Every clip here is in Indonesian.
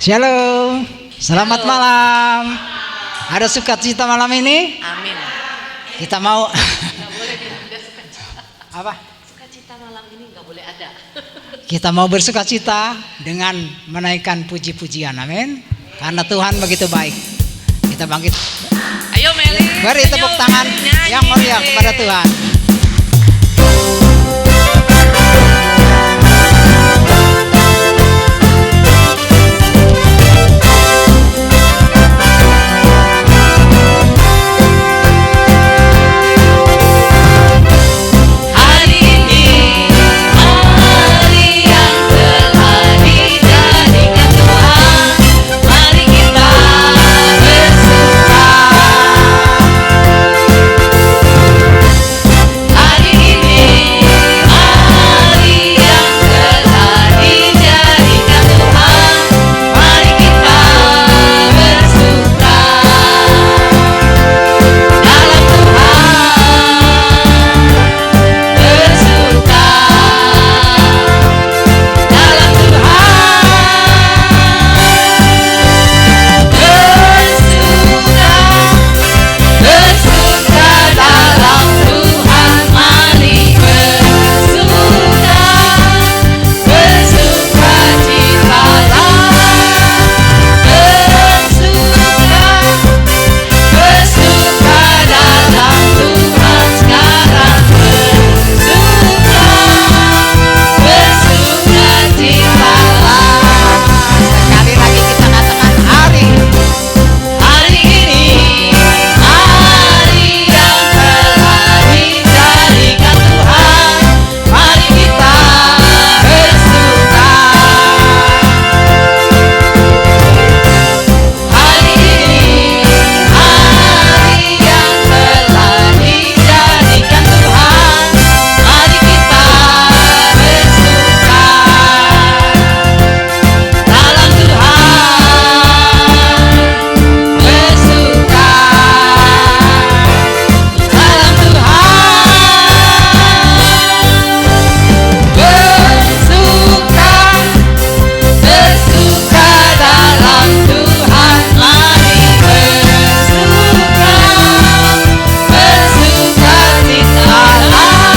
Shalom, selamat malam. Ada sukacita malam ini? Amin. Kita mau Nggak boleh tidak apa? sukacita malam ini nggak boleh ada. Kita mau bersukacita dengan menaikkan puji-pujian, amin. Karena Tuhan begitu baik. Kita bangkit. Ayo Meli. Beri tepuk ayo, tangan Meli, nyanyi, yang meriah Meli. kepada Tuhan. Hari ini hari yang telah dijadikan Tuhan, mari kita bersuka. Hari ini hari yang telah dijadikan Tuhan, mari kita bersuka dalam Tuhan. Bersuka dalam Tuhan, bersuka dalam Tuhan, mari bersuka, bersuka citalah, bersuka dalam Tuhan sekarang, bersuka citalah. Sekali lagi kita katakan hari Hari ini hari yang telah dijadikan Tuhan, mari kita bersuka. Hari ini hari yang telah dijadikan Tuhan, mari kita bersuka dalam Tuhan. Bersuka dalam Tuhan, bersuka dalam Tuhan, mari bersuka, bersuka citalah,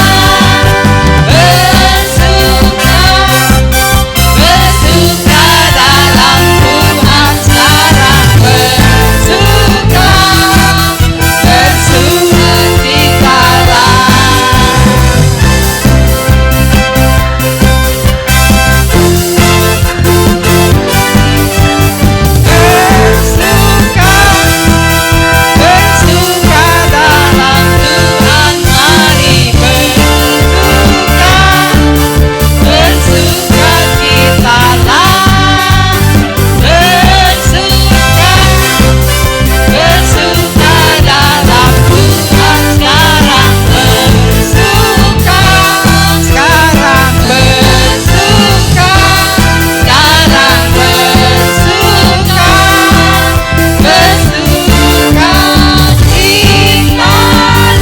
bersuka dalam Tuhan sekarang, bersuka citalah. Bersuka dalam Tuhan, mari bersuka, bersuka citalah, bersuka dalam Tuhan sekarang, bersuka sekarang, bersuka sekarang, bersuka citalah.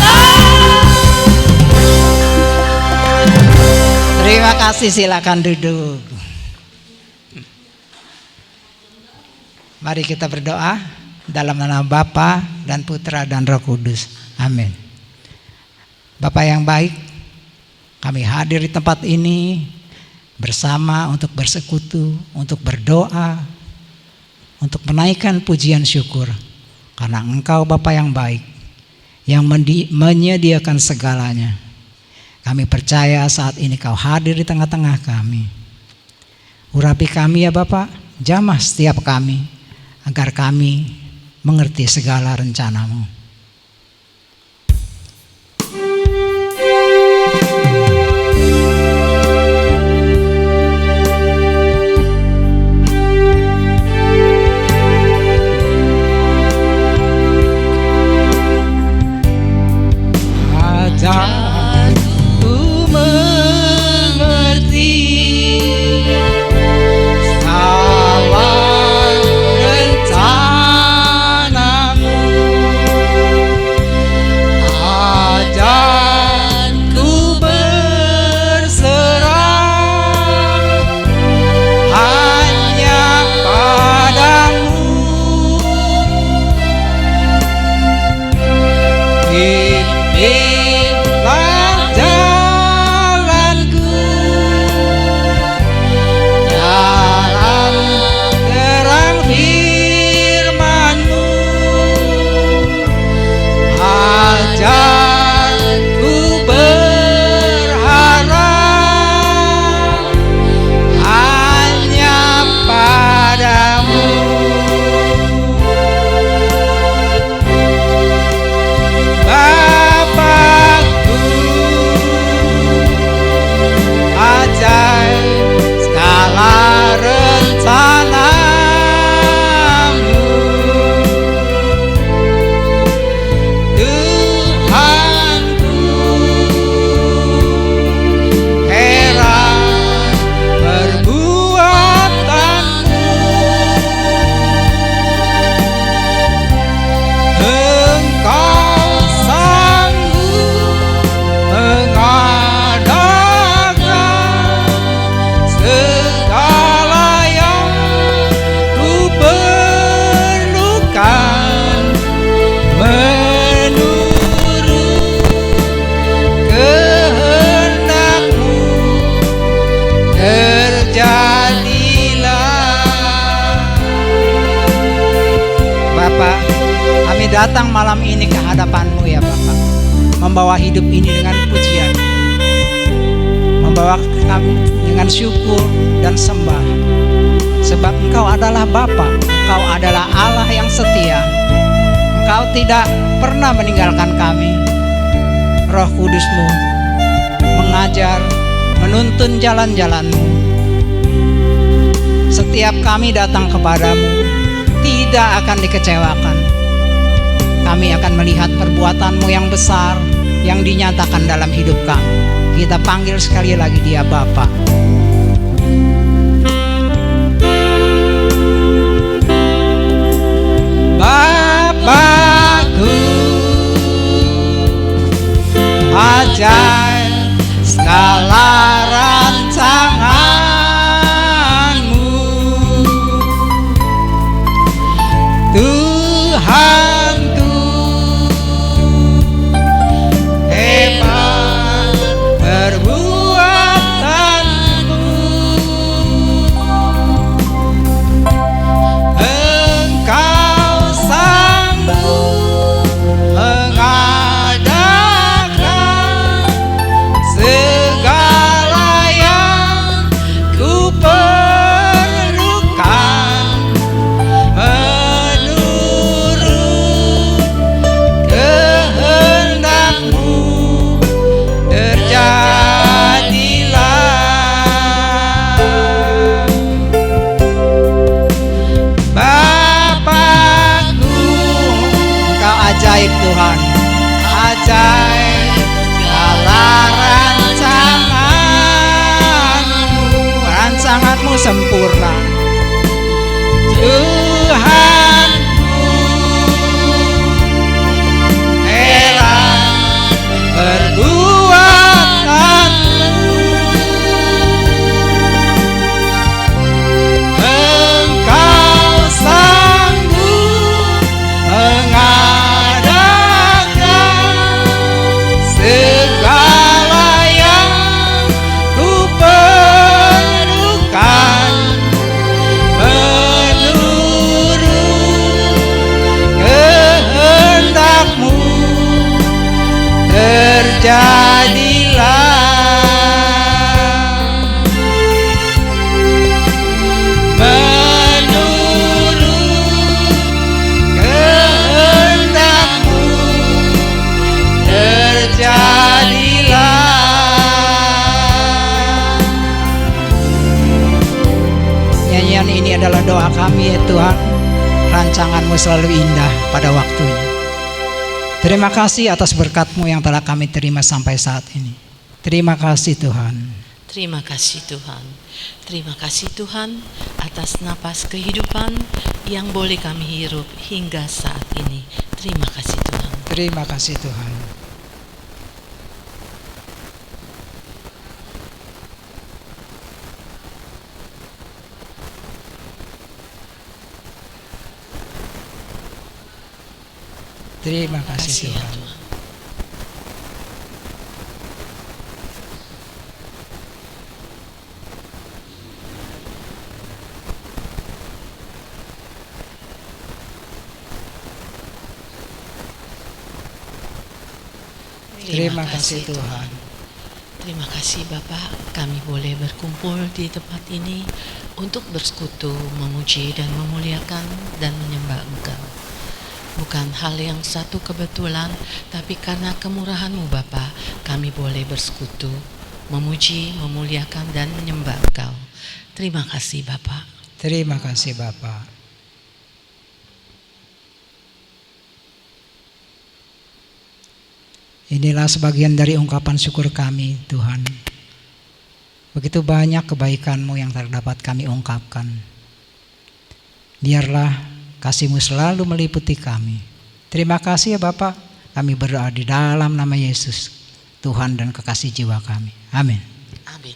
Terima kasih, silakan duduk. Mari kita berdoa dalam nama Bapa dan Putra dan Roh Kudus. Amin. Bapa yang baik, kami hadir di tempat ini bersama untuk bersekutu, untuk berdoa, untuk menaikkan pujian syukur. Karena Engkau Bapa yang baik, yang menyediakan segalanya. Kami percaya saat ini Kau hadir di tengah-tengah kami. Urapi kami ya Bapak, jamah setiap kami, agar kami mengerti segala rencana-Mu. Ku mengerti segala rencana-Mu. Bapa, kami datang malam ini ke hadapan-Mu ya Bapa, membawa hidup ini dengan pujian, membawa kami dengan syukur dan sembah. Sebab Engkau adalah Bapa, Engkau adalah Allah yang setia. Engkau tidak pernah meninggalkan kami. Roh Kudus-Mu mengajar, menuntun jalan-jalan-Mu. Setiap kami datang kepadamu tidak akan dikecewakan. Kami akan melihat perbuatan-Mu yang besar yang dinyatakan dalam hidup kami. Kita panggil sekali lagi Dia Bapa. Bapakku, ajaib segala rancangan-Mu, Tuhanku, hebat perbuatan-Mu. Engkau sanggup mengadakan segala yang ku perlukan, menurut kehendak-Mu terjadilah. Bapakku, Engkau ajaib Tuhan, ajaib segala rancangan-Mu sempurna. Tuhanku, heran perbuatan-Mu. Engkau sanggup mengadakan segala yang ku perlukan, menurut kehendak-Mu terjadilah. Menurut kehendak-Mu terjadilah. Nyanyian ini adalah doa kami ya Tuhan. Rancangan-Mu selalu indah pada waktunya. Terima kasih atas berkat-Mu yang telah kami terima sampai saat ini. Terima kasih Tuhan. Terima kasih Tuhan. Terima kasih Tuhan atas napas kehidupan yang boleh kami hirup hingga saat ini. Terima kasih Tuhan. Terima kasih Tuhan. Terima kasih ya Tuhan. Tuhan. Terima kasih Tuhan. Terima kasih Bapak, kami boleh berkumpul di tempat ini untuk bersekutu, memuji dan memuliakan dan menyembah Engkau. Bukan hal yang satu kebetulan, tapi karena kemurahan-Mu Bapa, kami boleh bersekutu, memuji, memuliakan dan menyembah Engkau. Terima kasih Bapa. Terima kasih Bapa. Inilah sebagian dari ungkapan syukur kami Tuhan. Begitu banyak kebaikan-Mu yang terdapat kami ungkapkan. Biarlah kasih-Mu selalu meliputi kami. Terima kasih ya Bapak. Kami berdoa di dalam nama Yesus, Tuhan dan kekasih jiwa kami. Amin. Amin.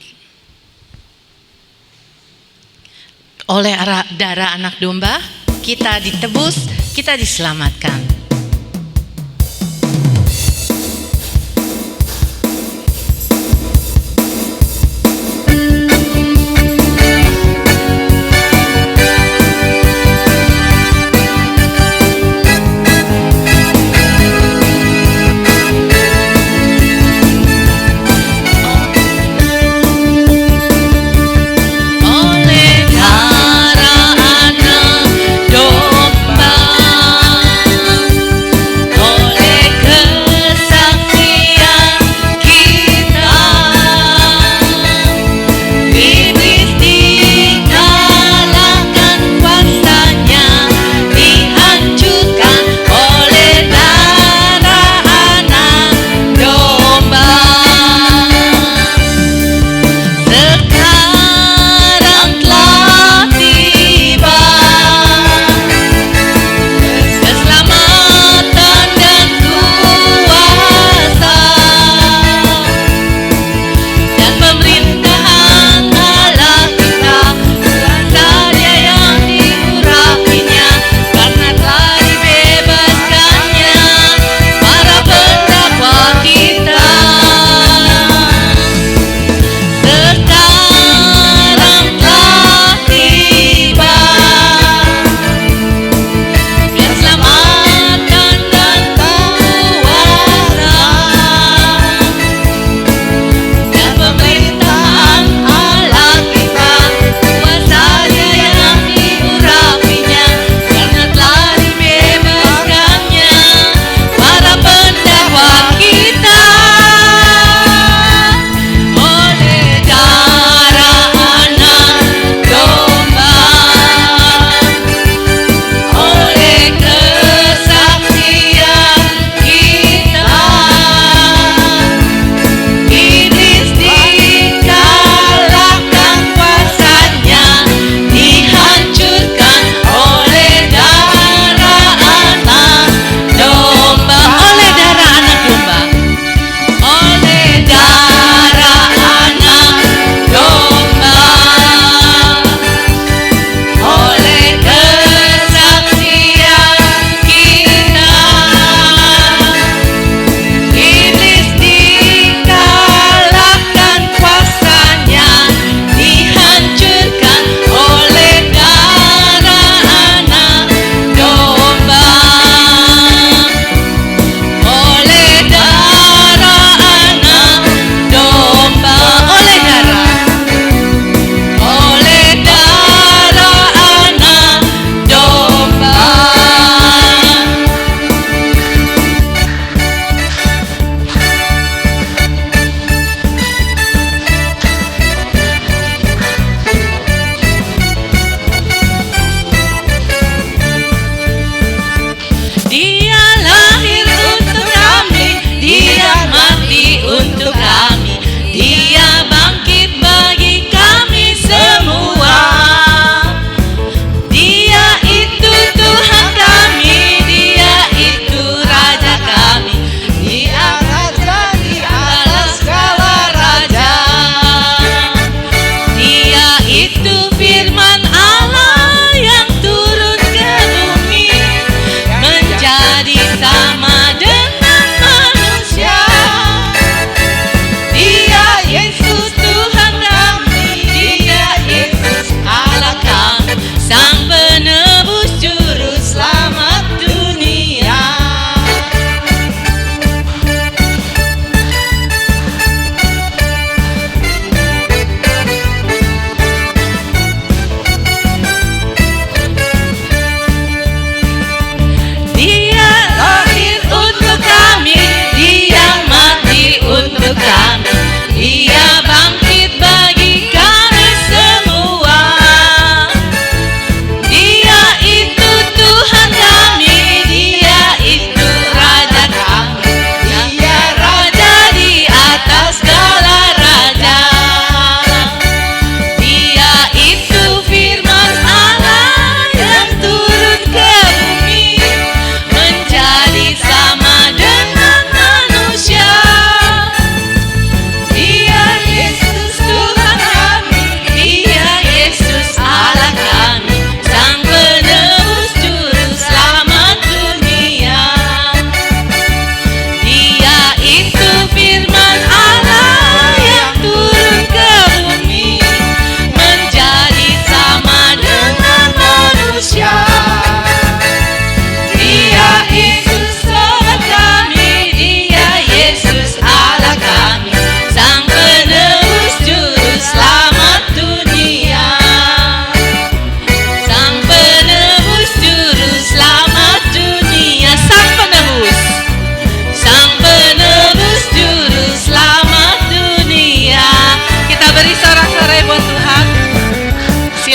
Oleh darah anak domba, kita ditebus, kita diselamatkan.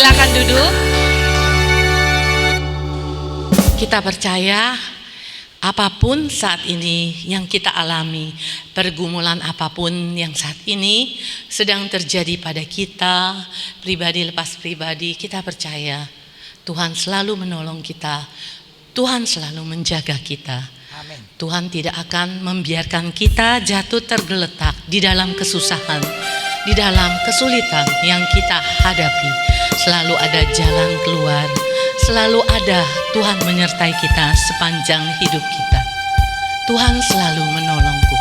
Silakan duduk. Kita percaya apapun saat ini yang kita alami, pergumulan apapun yang saat ini sedang terjadi pada kita, pribadi lepas pribadi, kita percaya Tuhan selalu menolong kita, Tuhan selalu menjaga kita. Amin. Tuhan tidak akan membiarkan kita jatuh tergeletak di dalam kesusahan, di dalam kesulitan yang kita hadapi. Selalu ada jalan keluar, selalu ada Tuhan menyertai kita sepanjang hidup kita. Tuhan selalu menolongku.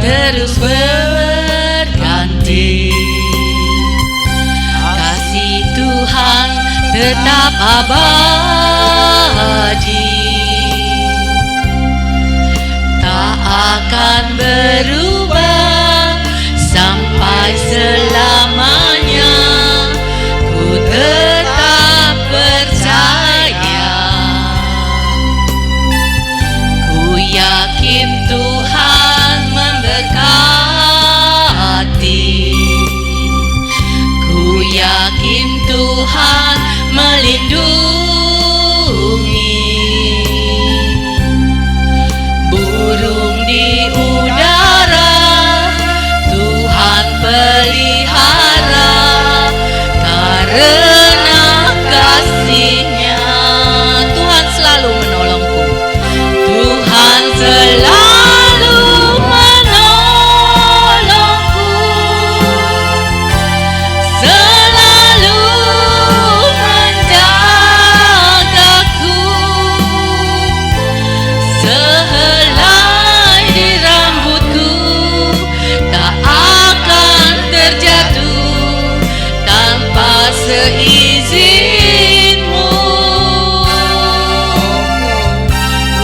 Terus berganti, kasih Tuhan tetap abadi, tak akan berubah sampai selamanya. Ku tetap percaya, ku yakin Tuhan memberkati, ku yakin Tuhan melindungi. Burung di udara Tuhan pelihara, karena kasih-Nya Tuhan selalu menolongku. Tuhan selalu menolongku, selalu menjagaku, sehelai di rambutku tak akan terjatuh tanpa seizinmu.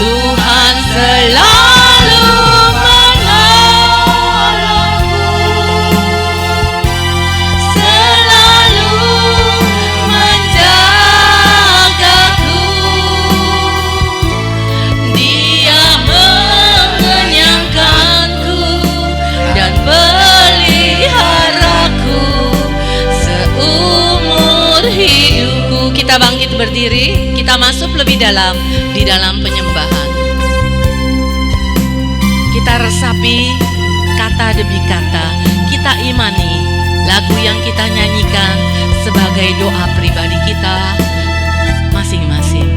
Tuhan selalu menolongku, selalu menjagaku. Dia mengenyangkanku dan peliharaku seumur hidupku. Kita bangkit berdiri, kita masuk lebih dalam di dalam penyembahan. Kita resapi kata demi kata, kita imani lagu yang kita nyanyikan sebagai doa pribadi kita masing-masing.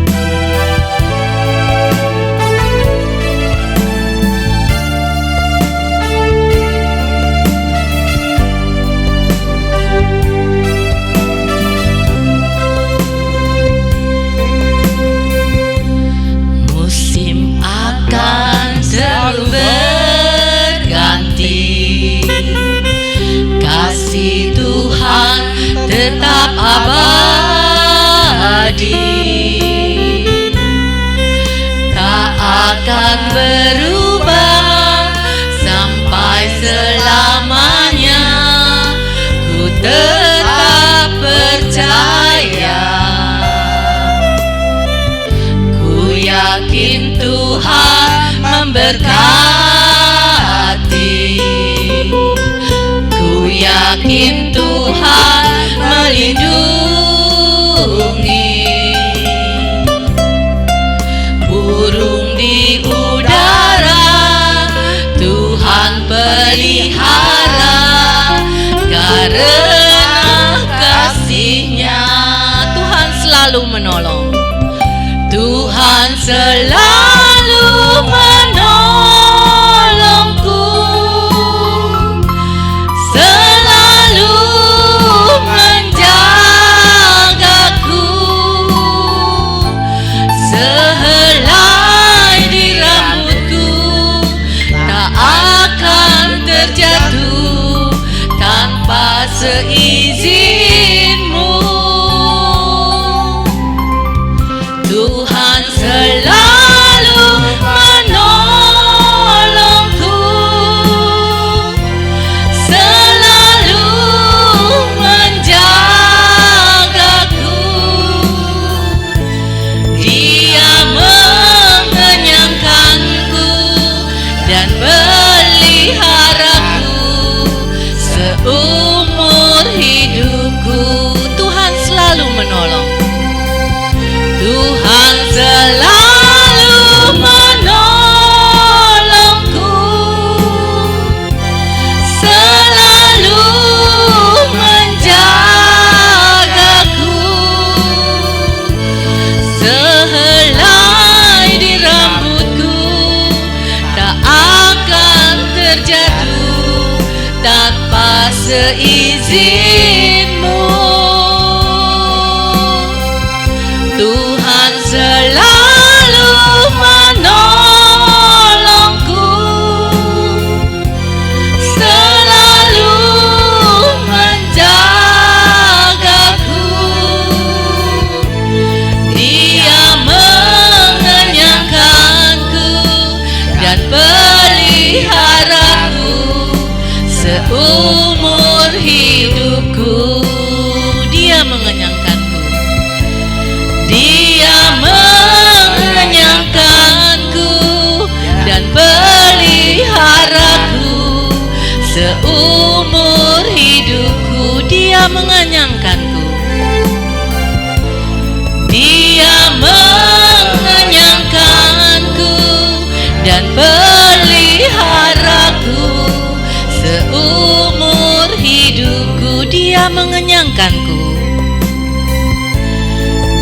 Musim akan selalu berganti, kasih Tuhan tetap abadi, tak akan berubah sampai selamanya. Ku tetap percaya, ku yakin Tuhan memberkati, ku yakin Tuhan melindungi. Burung di udara Tuhan pelihara, karena kasih-Nya Tuhan selalu menolong. Tuhan selalu menolongku, selalu menjagaku, sehelai di rambutku tak akan terjatuh tanpa seizin. seizinmu. Tuhan selalu menolongku, selalu menjagaku. Dia mengenyangkanku dan peliharaku seumur hidupku. Dia mengenyangkanku. Dia mengenyangkanku dan peliharaku seumur hidupku. Dia mengenyangkanku. Dia mengenyangkanku dan peliharaku seumur hidupku. Dia mengenyangkanku.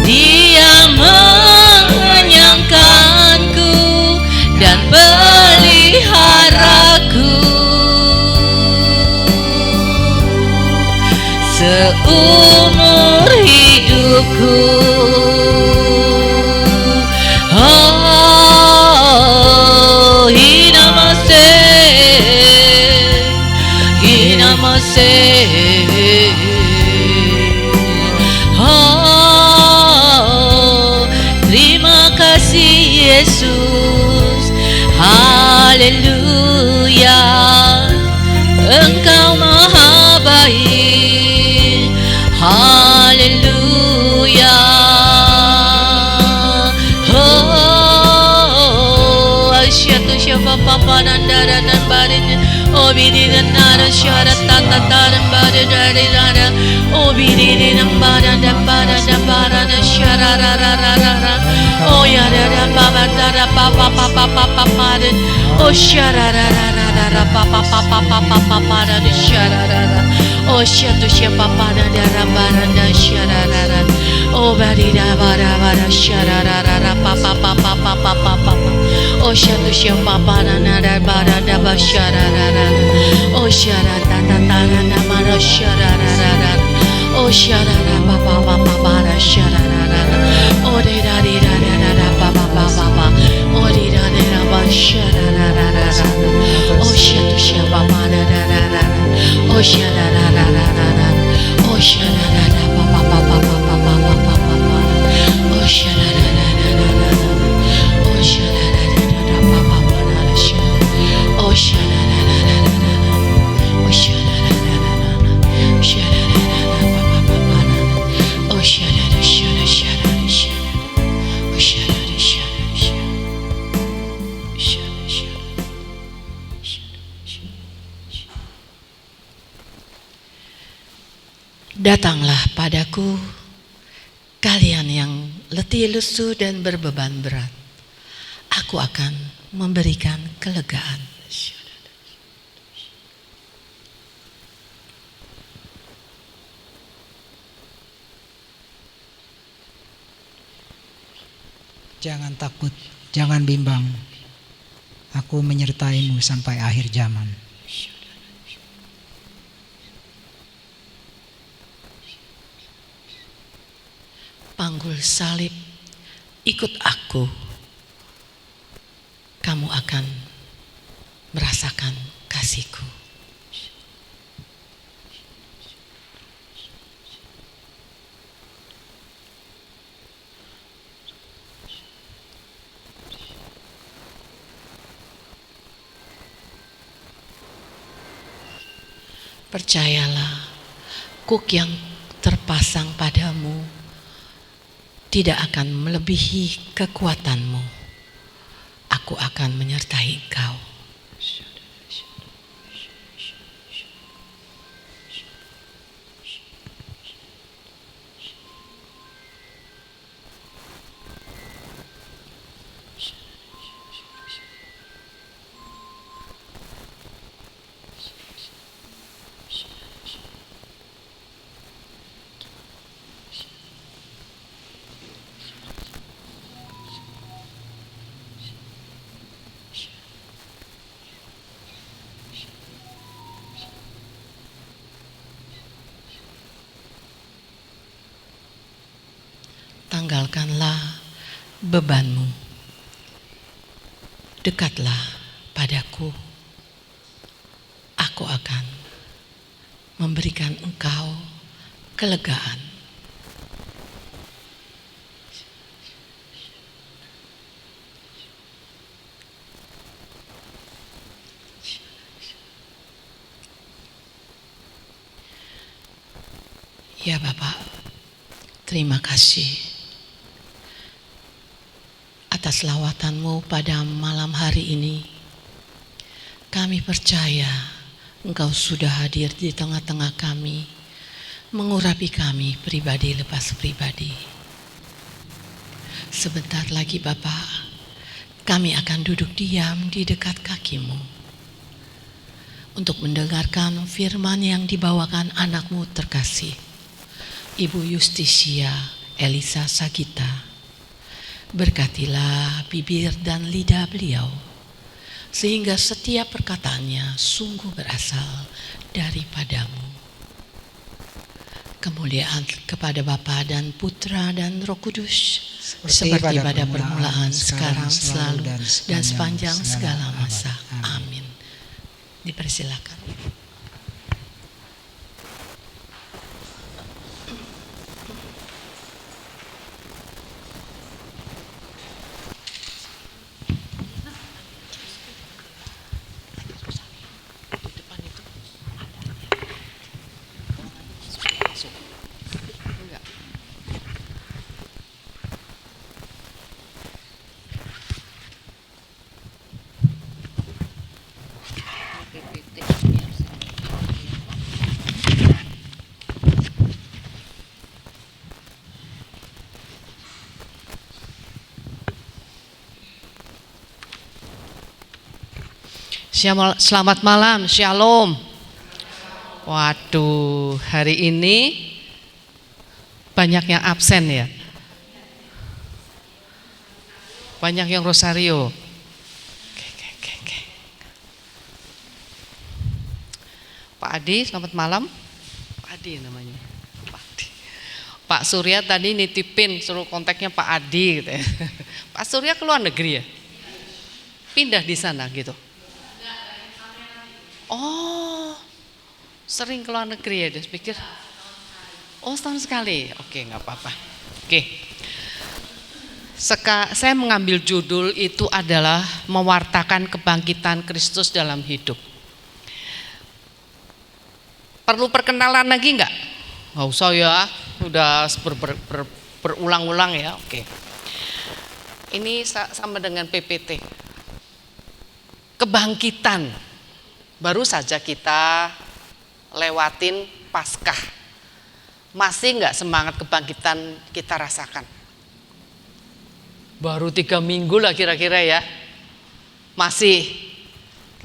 Dia mengenyangkanku dan peliharaku seumur hidupku. Oh, Hinamase, Hinamase. Oh, terima kasih Yesus. Haleluya, Engkau maha baik. Haleluya. Oh, asyhadu syapa papa nandara dan barin. Oh, bidi dan nara syara tata dan barin dari nara. Oh, bidi dan baran dan baran dan baran syara rara rara. Oh, ya rara papa dara papa papa papa barin. Oh, syara rara rara papa papa papa papa dan syara rara. Oh, syatu syapa pada dara baran dan syara rara. Oh, barida bara bara syara rara papa papa papa papa. Oh, syatu syapa pada dara bara daba syara rara. Oh, syara tata tara namara syara rara. Oh, syara papa papa bara syara rara. Oh, dira dira dira papa papa. Oh, dira dira ba syara rara. Oh, syatu syapa pada dara. Oh, syara rara. Oh, syara rara papa papa papa papa papa. Oh, syara rara. Oh, syara rara papa papa syara. Oh, syara rara. Oh, syara rara. Syara rara papa papa. Oh, syara syara syara syara. Oh, syara syara syara. Syara syara. Datanglah padaku, kalian yang letih lesu dan berbeban berat. Aku akan memberikan kelegaan. Jangan takut, jangan bimbang. Aku menyertaimu sampai akhir zaman. Panggul salib, ikut aku. Kamu akan merasakan kasihku. Percayalah, kuk yang terpasang padamu tidak akan melebihi kekuatanmu. Aku akan menyertai engkau. tanggalkanlah bebanmu. Dekatlah padaku. Aku akan memberikan engkau kelegaan. Ya Bapak, terima kasih atas lawatanmu pada malam hari ini. Kami percaya Engkau sudah hadir di tengah-tengah kami, mengurapi kami pribadi lepas pribadi. Sebentar lagi Bapak, kami akan duduk diam di dekat kakimu untuk mendengarkan firman yang dibawakan anakmu terkasih, Ibu Yustisia Elisa Sagita. Berkatilah bibir dan lidah beliau, sehingga setiap perkataannya sungguh berasal daripadamu. Kemuliaan kepada Bapa dan Putra dan Roh Kudus, seperti pada permulaan, sekarang, selalu, dan sepanjang segala masa. Amin. Dipersilakan. Selamat malam, Shalom. Waduh, hari ini banyak yang absen ya. Banyak yang rosario. Oke. Pak Adi, selamat malam. Pak Adi namanya. Pak Adi. Pak Surya tadi nitipin suruh kontaknya Pak Adi gitu ya. Pak Surya ke luar negeri ya? Pindah di sana gitu. Oh, sering ke luar negeri ya, dia pikir. Oh, setahun sekali. Oke, nggak apa-apa. Oke. Saya mengambil judul itu adalah mewartakan kebangkitan Kristus dalam hidup. Perlu perkenalan lagi nggak? Nggak usah ya, udah berulang-ulang ya. Oke. Ini sama dengan PPT. Kebangkitan. Baru saja kita lewatin Paskah. Masih nggak semangat kebangkitan kita rasakan? Baru 3 minggu lah kira-kira ya. Masih.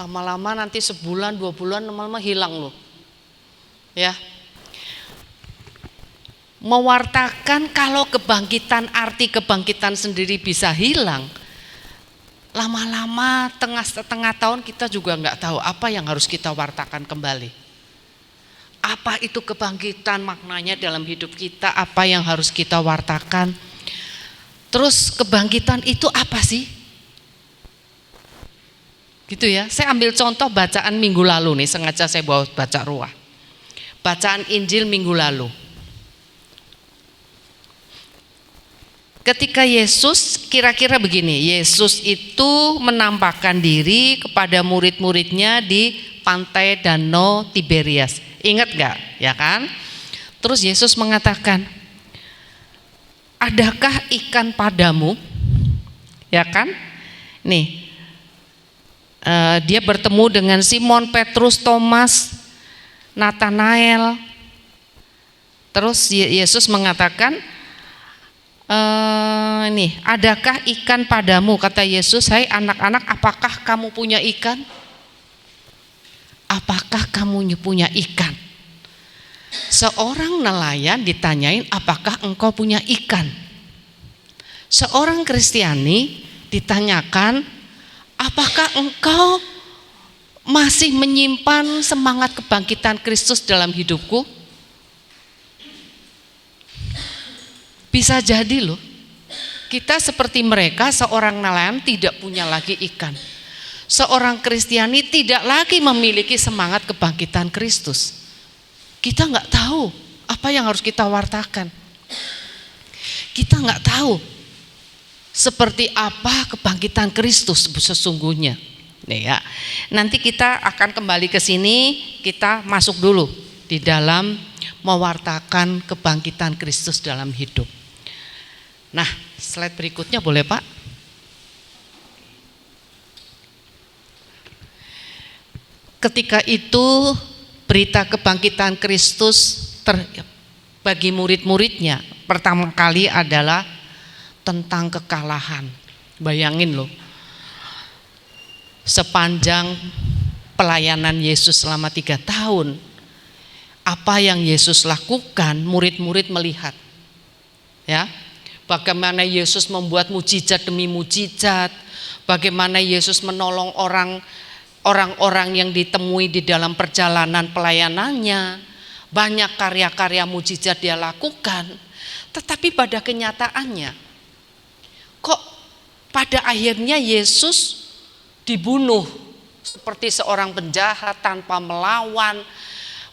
Lama-lama nanti sebulan, 2 bulan lama-lama hilang loh. Ya. Mewartakan kalau kebangkitan, arti kebangkitan sendiri bisa hilang. Lama-lama setengah tahun kita juga nggak tahu apa yang harus kita wartakan kembali. Apa itu kebangkitan maknanya dalam hidup kita, apa yang harus kita wartakan. Terus kebangkitan itu apa sih? Gitu ya, saya ambil contoh bacaan minggu lalu nih, sengaja saya bawa baca ruah. Bacaan Injil minggu lalu. Ketika Yesus, kira-kira begini, Yesus itu menampakkan diri kepada murid-muridnya di pantai Danau Tiberias. Ingat gak? Ya kan? Terus Yesus mengatakan, adakah ikan padamu? Ya kan? Nih, dia bertemu dengan Simon, Petrus, Thomas, Nathanael. Terus Yesus mengatakan, adakah ikan padamu? Kata Yesus, hai anak-anak, apakah kamu punya ikan? Apakah kamu punya ikan? Seorang nelayan ditanyain, apakah engkau punya ikan? Seorang Kristiani ditanyakan, apakah engkau masih menyimpan semangat kebangkitan Kristus dalam hidupku? Bisa jadi loh, Kita seperti mereka, seorang nelayan tidak punya lagi ikan. Seorang Kristiani tidak lagi memiliki semangat kebangkitan Kristus. Kita nggak tahu apa yang harus kita wartakan. Kita nggak tahu seperti apa kebangkitan Kristus sesungguhnya. Nih ya, nanti kita akan kembali ke sini, kita masuk dulu di dalam mewartakan kebangkitan Kristus dalam hidup. Nah, slide berikutnya boleh Pak? Ketika itu berita kebangkitan Kristus bagi murid-muridnya pertama kali adalah tentang kekalahan. Bayangin loh, sepanjang pelayanan Yesus selama 3 tahun, apa yang Yesus lakukan, murid-murid melihat, ya, bagaimana Yesus membuat mujizat demi mujizat, bagaimana Yesus menolong orang-orang yang ditemui di dalam perjalanan pelayanannya, banyak karya-karya mujizat dia lakukan. Tetapi pada kenyataannya, kok pada akhirnya Yesus dibunuh seperti seorang penjahat tanpa melawan,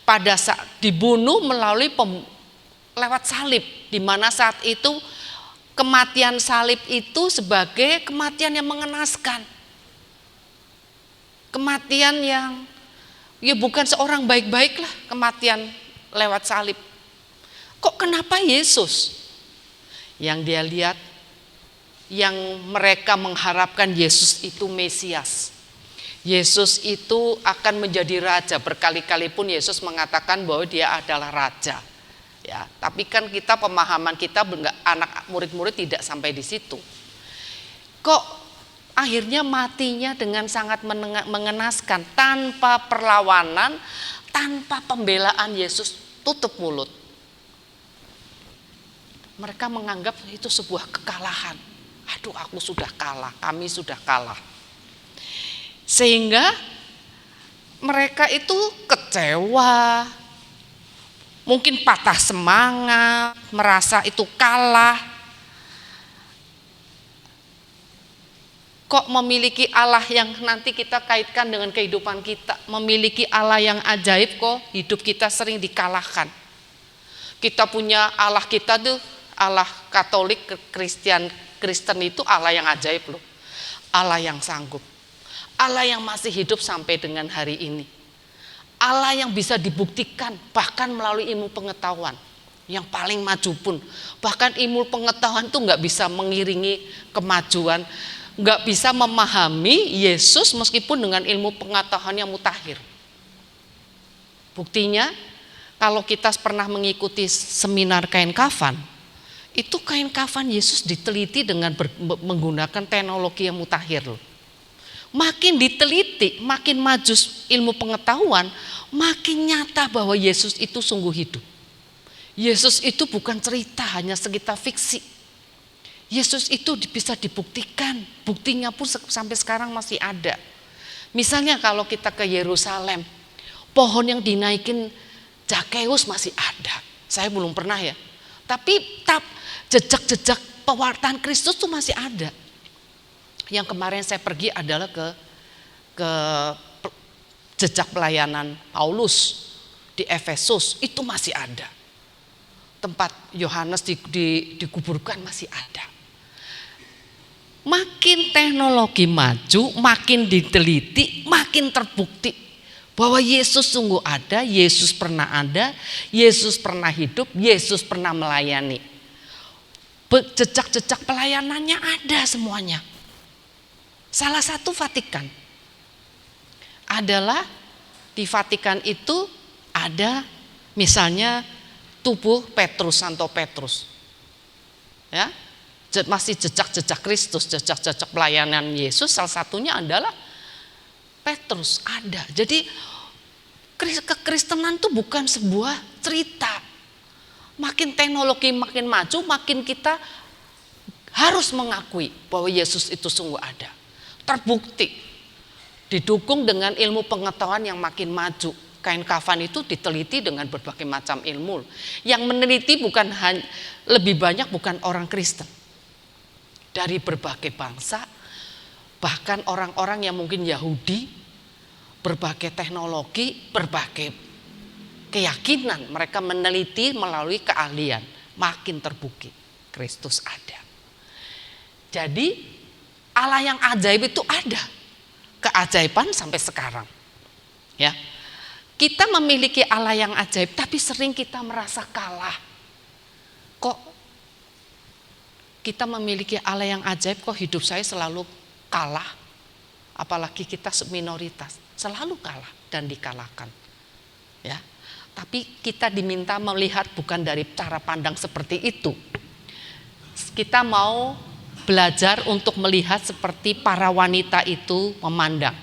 pada saat dibunuh melalui lewat salib, di mana saat itu kematian salib itu sebagai kematian yang mengenaskan, kematian yang ya bukan seorang baik-baik lah, kematian lewat salib. Kok kenapa Yesus yang dia lihat, yang mereka mengharapkan Yesus itu Mesias, Yesus itu akan menjadi raja, berkali-kali pun Yesus mengatakan bahwa dia adalah raja. Ya, tapi kan kita, pemahaman kita anak murid-murid tidak sampai di situ. Kok akhirnya matinya dengan sangat mengenaskan, tanpa perlawanan, tanpa pembelaan. Yesus tutup mulut. Mereka menganggap itu sebuah kekalahan. Aduh, aku sudah kalah, kami sudah kalah. Sehingga mereka itu kecewa, mungkin patah semangat, merasa itu kalah. Kok memiliki Allah yang nanti kita kaitkan dengan kehidupan kita, memiliki Allah yang ajaib, kok hidup kita sering dikalahkan. Kita punya Allah, kita tuh Allah Katolik, Kristen itu Allah yang ajaib loh, Allah yang sanggup, Allah yang masih hidup sampai dengan hari ini, Allah yang bisa dibuktikan bahkan melalui ilmu pengetahuan yang paling maju pun. Bahkan ilmu pengetahuan itu nggak bisa mengiringi kemajuan, nggak bisa memahami Yesus meskipun dengan ilmu pengetahuan yang mutakhir. Buktinya kalau kita pernah mengikuti seminar kain kafan, itu kain kafan Yesus diteliti dengan menggunakan teknologi yang mutakhir. Makin diteliti, makin maju ilmu pengetahuan, makin nyata bahwa Yesus itu sungguh hidup. Yesus itu bukan cerita, hanya sekitar fiksi. Yesus itu bisa dibuktikan, buktinya pun sampai sekarang masih ada. Misalnya kalau kita ke Yerusalem, pohon yang dinaikin Zakeus masih ada. Saya belum pernah ya, tapi jejak-jejak pewartaan Kristus itu masih ada. Yang kemarin saya pergi adalah ke jejak pelayanan Paulus di Efesus, itu masih ada. Tempat Yohanes dikuburkan masih ada. Makin teknologi maju, makin diteliti, makin terbukti bahwa Yesus sungguh ada, Yesus pernah ada, Yesus pernah hidup, Yesus pernah melayani. Jejak-jejak pelayanannya ada semuanya. Salah satu Vatikan adalah di Vatikan itu ada misalnya tubuh Petrus, Santo Petrus, ya, masih jejak-jejak Kristus, jejak-jejak pelayanan Yesus. Salah satunya adalah Petrus ada. Jadi kekristenan itu bukan sebuah cerita. Makin teknologi makin maju, makin kita harus mengakui bahwa Yesus itu sungguh ada. Terbukti, didukung dengan ilmu pengetahuan yang makin maju. Kain kafan itu diteliti dengan berbagai macam ilmu. Yang meneliti bukan lebih banyak bukan orang Kristen, dari berbagai bangsa, bahkan orang-orang yang mungkin Yahudi, berbagai teknologi, berbagai keyakinan, mereka meneliti melalui keahlian, makin terbukti Kristus ada. Jadi Allah yang ajaib itu ada, keajaiban sampai sekarang. Ya, kita memiliki Allah yang ajaib, tapi sering kita merasa kalah. Kok kita memiliki Allah yang ajaib, kok hidup saya selalu kalah? Apalagi kita minoritas, selalu kalah dan dikalahkan. Ya, tapi kita diminta melihat bukan dari cara pandang seperti itu. Kita mau belajar untuk melihat seperti para wanita itu memandang.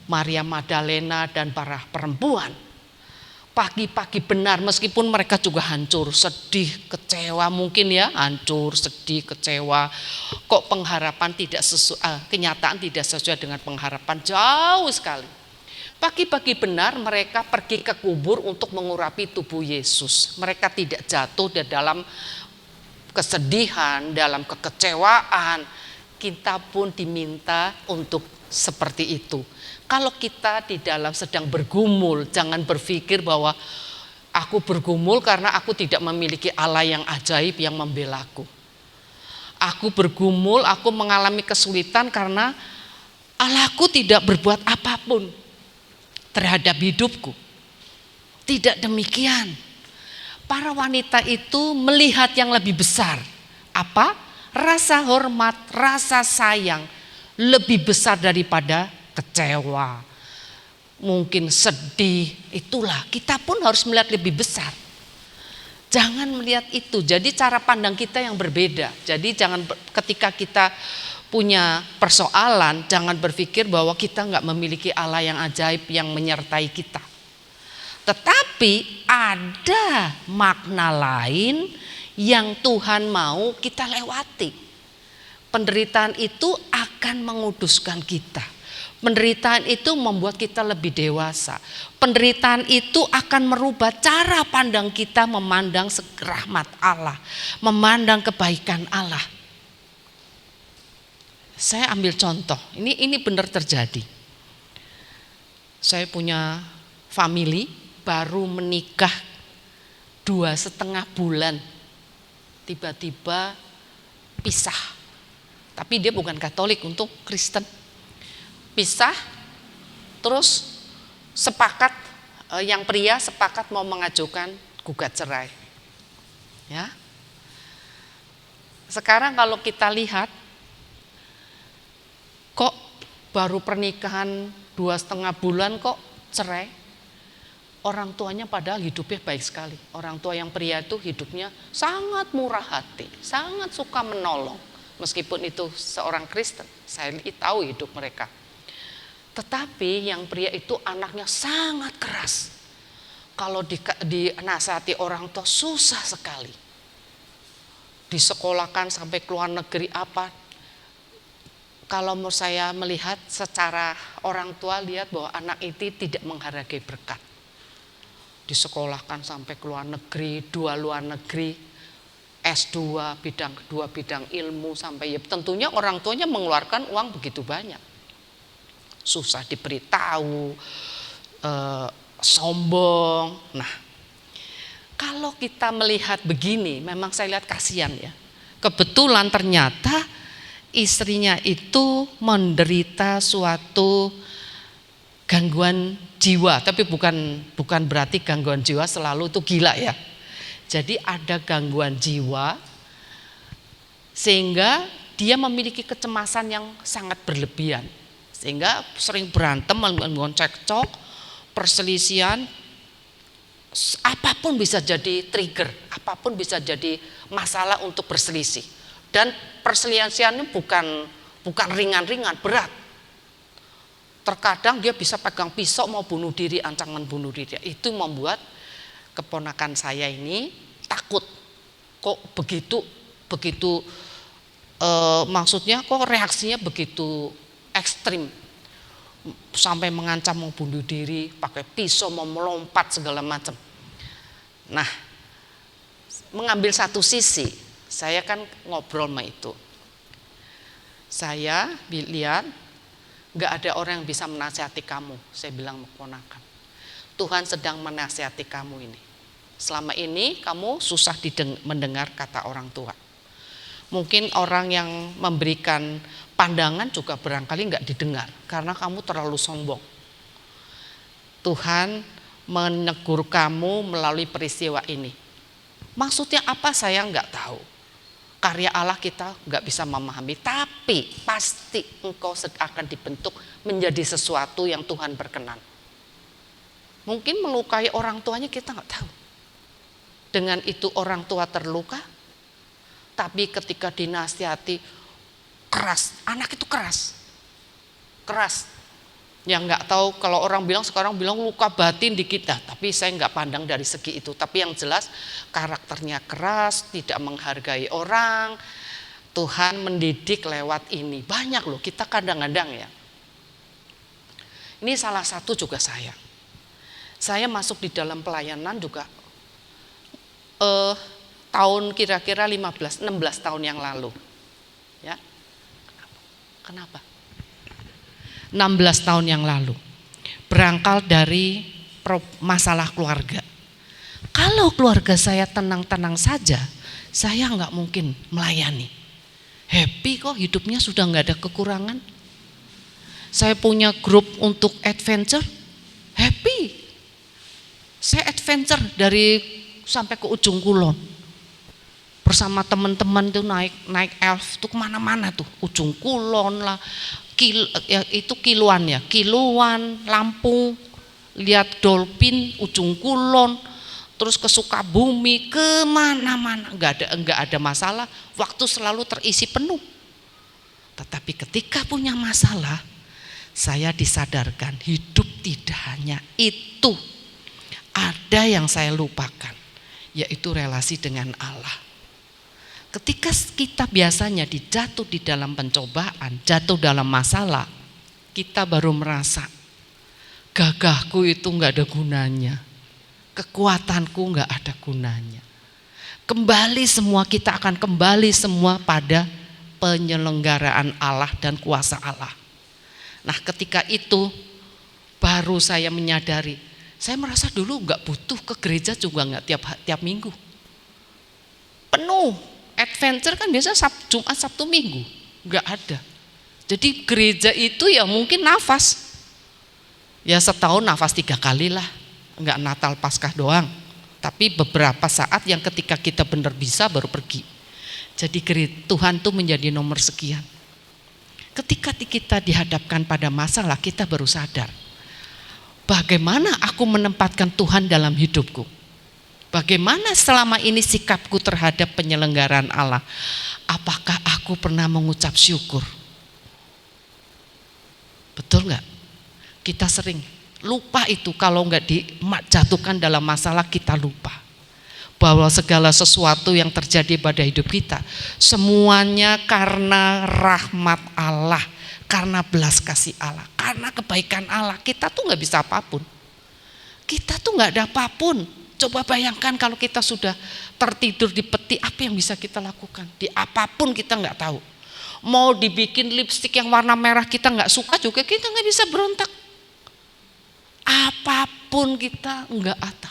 Maria Magdalena dan para perempuan pagi-pagi benar, meskipun mereka juga hancur, sedih, kecewa mungkin ya, hancur, sedih, kecewa. Kok pengharapan tidak sesuai, kenyataan tidak sesuai dengan pengharapan, jauh sekali. Pagi-pagi benar mereka pergi ke kubur untuk mengurapi tubuh Yesus. Mereka tidak jatuh di dalam kesedihan, dalam kekecewaan. Kita pun diminta untuk seperti itu. Kalau kita di dalam sedang bergumul, jangan berpikir bahwa aku bergumul karena aku tidak memiliki Allah yang ajaib yang membelaku. Aku bergumul, aku mengalami kesulitan karena Allahku tidak berbuat apapun terhadap hidupku. Tidak demikian. Para wanita itu melihat yang lebih besar. Apa? Rasa hormat, rasa sayang lebih besar daripada kecewa, mungkin sedih. Itulah, kita pun harus melihat lebih besar. Jangan melihat itu. Jadi cara pandang kita yang berbeda. Jadi jangan ketika kita punya persoalan, jangan berpikir bahwa kita nggak memiliki Allah yang ajaib yang menyertai kita. Tetapi ada makna lain yang Tuhan mau kita lewati. Penderitaan itu akan menguduskan kita. Penderitaan itu membuat kita lebih dewasa. Penderitaan itu akan merubah cara pandang kita memandang rahmat Allah, memandang kebaikan Allah. Saya ambil contoh, ini benar terjadi. Saya punya family baru menikah 2,5 bulan, tiba-tiba pisah. Tapi dia bukan Katolik, untuk Kristen. Pisah, terus sepakat, yang pria sepakat mau mengajukan gugat cerai. Ya. Sekarang kalau kita lihat, kok baru pernikahan 2,5 bulan kok cerai? Orang tuanya padahal hidupnya baik sekali. Orang tua yang pria itu hidupnya sangat murah hati, sangat suka menolong. Meskipun itu seorang Kristen, saya tahu hidup mereka. Tetapi yang pria itu anaknya sangat keras. Kalau dinasihati orang tua susah sekali. Disekolahkan sampai ke luar negeri apa. Kalau mau saya melihat secara orang tua, lihat bahwa anak itu tidak menghargai berkat. Disekolahkan sampai ke luar negeri, 2 luar negeri, S2, dua bidang ilmu sampai ya tentunya orang tuanya mengeluarkan uang begitu banyak. Susah diberitahu, sombong. Nah, kalau kita melihat begini, memang saya lihat kasihan ya. Kebetulan ternyata istrinya itu menderita suatu gangguan jiwa, tapi bukan berarti gangguan jiwa selalu itu gila ya. Jadi ada gangguan jiwa sehingga dia memiliki kecemasan yang sangat berlebihan. Sehingga sering berantem, cekcok, perselisihan, apapun bisa jadi trigger, apapun bisa jadi masalah untuk berselisih. Dan perselisihannya bukan ringan-ringan, berat. Terkadang dia bisa pegang pisau mau bunuh diri, ancaman bunuh diri. Itu membuat keponakan saya ini takut. Kok begitu maksudnya kok reaksinya begitu ekstrim, sampai mengancam mau bunuh diri, pakai pisau mau melompat segala macam. Nah, mengambil satu sisi, Saya kan ngobrol sama itu. Saya lihat nggak ada orang yang bisa menasihati kamu. Saya bilang keponakan, Tuhan sedang menasihati kamu ini. Selama ini kamu susah mendengar kata orang tua. Mungkin orang yang memberikan pandangan juga barangkali nggak didengar karena kamu terlalu sombong. Tuhan menegur kamu melalui peristiwa ini. Maksudnya apa saya nggak tahu. Karya Allah kita nggak bisa memahami, tapi pasti engkau akan dibentuk menjadi sesuatu yang Tuhan berkenan. Mungkin melukai orang tuanya kita nggak tahu. Dengan itu orang tua terluka, tapi ketika dinasihati keras, anak itu keras. Yang nggak tahu kalau orang bilang sekarang bilang luka batin di kita, tapi saya nggak pandang dari segi itu. Tapi yang jelas karakternya keras, tidak menghargai orang. Tuhan mendidik lewat ini. Banyak loh kita kadang-kadang ya. Ini salah satu juga saya. Saya masuk di dalam pelayanan juga tahun kira-kira 16 tahun yang lalu. Ya. Kenapa? 16 tahun yang lalu. Berangkal dari masalah keluarga. Kalau keluarga saya tenang-tenang saja, saya nggak mungkin melayani. Happy kok hidupnya, sudah nggak ada kekurangan. Saya punya grup untuk adventure, happy. Saya adventure dari sampai ke ujung kulon. Bersama teman-teman tuh naik elf tuh kemana-mana tuh, ujung kulon lah, itu Kiluan ya, Kiluan, Lampung, lihat dolphin, ujung kulon, terus ke Sukabumi, kemana-mana, nggak ada masalah, waktu selalu terisi penuh. Tetapi ketika punya masalah, saya disadarkan hidup tidak hanya itu, ada yang saya lupakan, yaitu relasi dengan Allah. Ketika kita biasanya dijatuh di dalam pencobaan, jatuh dalam masalah, kita baru merasa gagahku itu nggak ada gunanya, kekuatanku nggak ada gunanya. Kembali semua, kita akan kembali semua pada penyelenggaraan Allah dan kuasa Allah. Nah ketika itu baru saya menyadari, saya merasa dulu nggak butuh ke gereja juga nggak tiap minggu, penuh. Adventure kan biasa Jumat, Sabtu, Minggu, nggak ada. Jadi gereja itu ya mungkin nafas, ya setahun nafas 3 kali lah, nggak Natal Paskah doang. Tapi beberapa saat yang ketika kita benar bisa baru pergi. Jadi Tuhan tuh menjadi nomor sekian. Ketika kita dihadapkan pada masalah, kita baru sadar, bagaimana aku menempatkan Tuhan dalam hidupku. Bagaimana selama ini sikapku terhadap penyelenggaraan Allah? Apakah aku pernah mengucap syukur? Betul nggak? Kita sering lupa itu, kalau nggak dijatuhkan dalam masalah kita lupa bahwa segala sesuatu yang terjadi pada hidup kita semuanya karena rahmat Allah, karena belas kasih Allah, karena kebaikan Allah. Kita tuh nggak bisa apapun. Kita tuh nggak ada apapun. Coba bayangkan kalau kita sudah tertidur di peti, apa yang bisa kita lakukan? Di apapun kita nggak tahu. Mau dibikin lipstik yang warna merah kita nggak suka juga, kita nggak bisa berontak. Apapun kita nggak ada.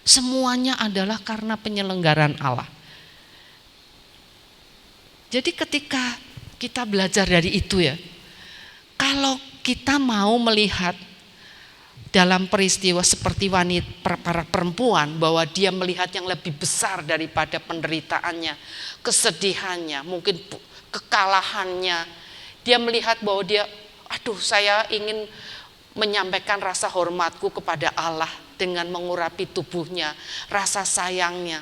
Semuanya adalah karena penyelenggaraan Allah. Jadi ketika kita belajar dari itu ya, kalau kita mau melihat dalam peristiwa seperti para perempuan, bahwa dia melihat yang lebih besar daripada penderitaannya, kesedihannya, mungkin kekalahannya. Dia melihat bahwa dia, saya ingin menyampaikan rasa hormatku kepada Allah dengan mengurapi tubuhnya, rasa sayangnya.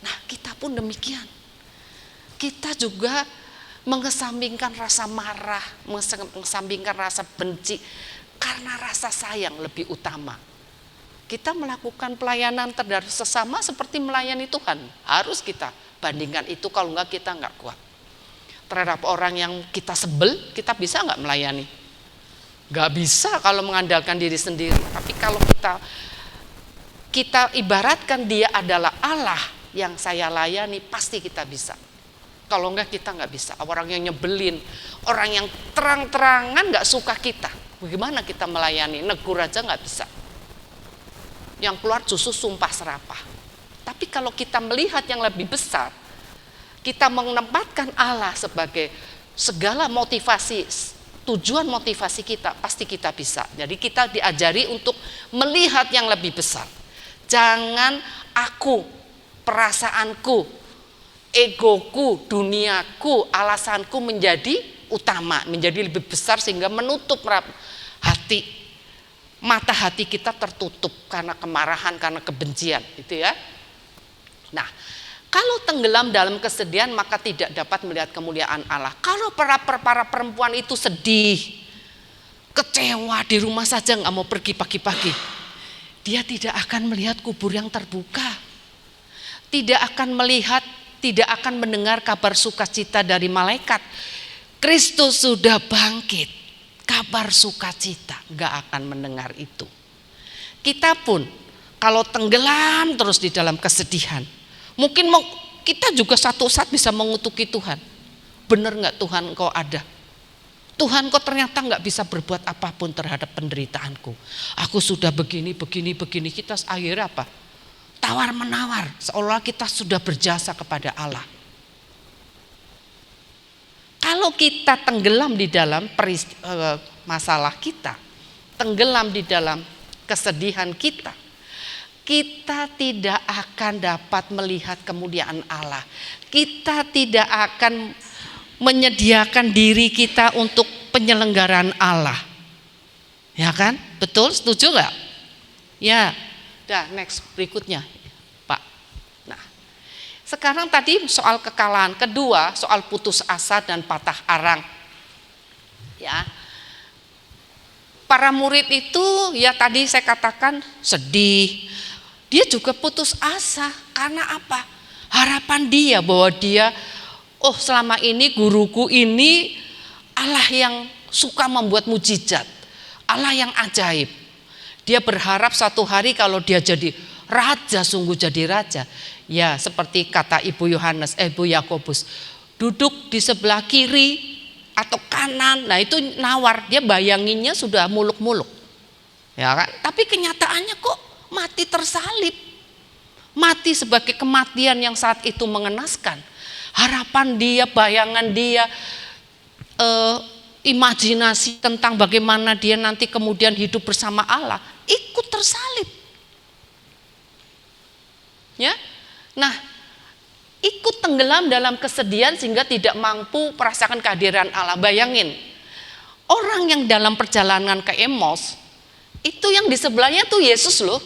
Nah kita pun demikian. Kita juga mengesampingkan rasa marah, mengesampingkan rasa benci, karena rasa sayang lebih utama. Kita melakukan pelayanan terhadap sesama seperti melayani Tuhan. Harus kita bandingkan itu, kalau enggak kita enggak kuat. Terhadap orang yang kita sebel, kita bisa enggak melayani? Enggak bisa kalau mengandalkan diri sendiri. Tapi kalau kita ibaratkan dia adalah Allah, yang saya layani, pasti kita bisa. Kalau enggak kita nggak bisa. Orang yang nyebelin, orang yang terang-terangan nggak suka kita, bagaimana kita melayani? Negur aja nggak bisa. Yang keluar justru sumpah serapah. Tapi kalau kita melihat yang lebih besar, kita menempatkan Allah sebagai segala motivasi, tujuan motivasi kita, pasti kita bisa. Jadi kita diajari untuk melihat yang lebih besar. Jangan aku, perasaanku, egoku, duniaku, alasanku menjadi utama, menjadi lebih besar sehingga menutup hati. Mata hati kita tertutup karena kemarahan, karena kebencian, gitu ya. Nah, kalau tenggelam dalam kesedihan maka tidak dapat melihat kemuliaan Allah. Kalau para perempuan itu sedih, kecewa, di rumah saja nggak mau pergi pagi-pagi, dia tidak akan melihat kubur yang terbuka, tidak akan melihat, tidak akan mendengar kabar sukacita dari malaikat. Kristus sudah bangkit, kabar sukacita, nggak akan mendengar itu. Kita pun kalau tenggelam terus di dalam kesedihan, mungkin kita juga satu saat bisa mengutuki Tuhan. Benar nggak Tuhan Engkau ada? Tuhan Engkau ternyata nggak bisa berbuat apapun terhadap penderitaanku. Aku sudah begini. Kita akhirnya apa? Tawar menawar, seolah kita sudah berjasa kepada Allah. Kalau kita tenggelam di dalam masalah kita, tenggelam di dalam kesedihan kita tidak akan dapat melihat kemuliaan Allah. Kita tidak akan menyediakan diri kita untuk penyelenggaraan Allah. Ya kan? Betul? Setuju nggak? Ya. Dah, next berikutnya, Pak. Nah, sekarang tadi soal kekalahan, kedua soal putus asa dan patah arang. Ya. Para murid itu ya tadi saya katakan sedih. Dia juga putus asa karena apa? Harapan dia bahwa dia, oh selama ini guruku ini Allah yang suka membuat mujizat, Allah yang ajaib. Dia berharap satu hari kalau dia jadi raja, sungguh jadi raja. Ya seperti kata Ibu Yakobus, duduk di sebelah kiri atau kanan. Nah itu nawar, dia bayanginnya sudah muluk-muluk. Ya kan? Tapi kenyataannya kok mati tersalib. Mati sebagai kematian yang saat itu mengenaskan. Harapan dia, bayangan dia, imajinasi tentang bagaimana dia nanti kemudian hidup bersama Allah, ikut tersalib. Ya. Nah, ikut tenggelam dalam kesedihan sehingga tidak mampu merasakan kehadiran Allah. Bayangin, orang yang dalam perjalanan ke Emmaus, itu yang di sebelahnya tuh Yesus loh.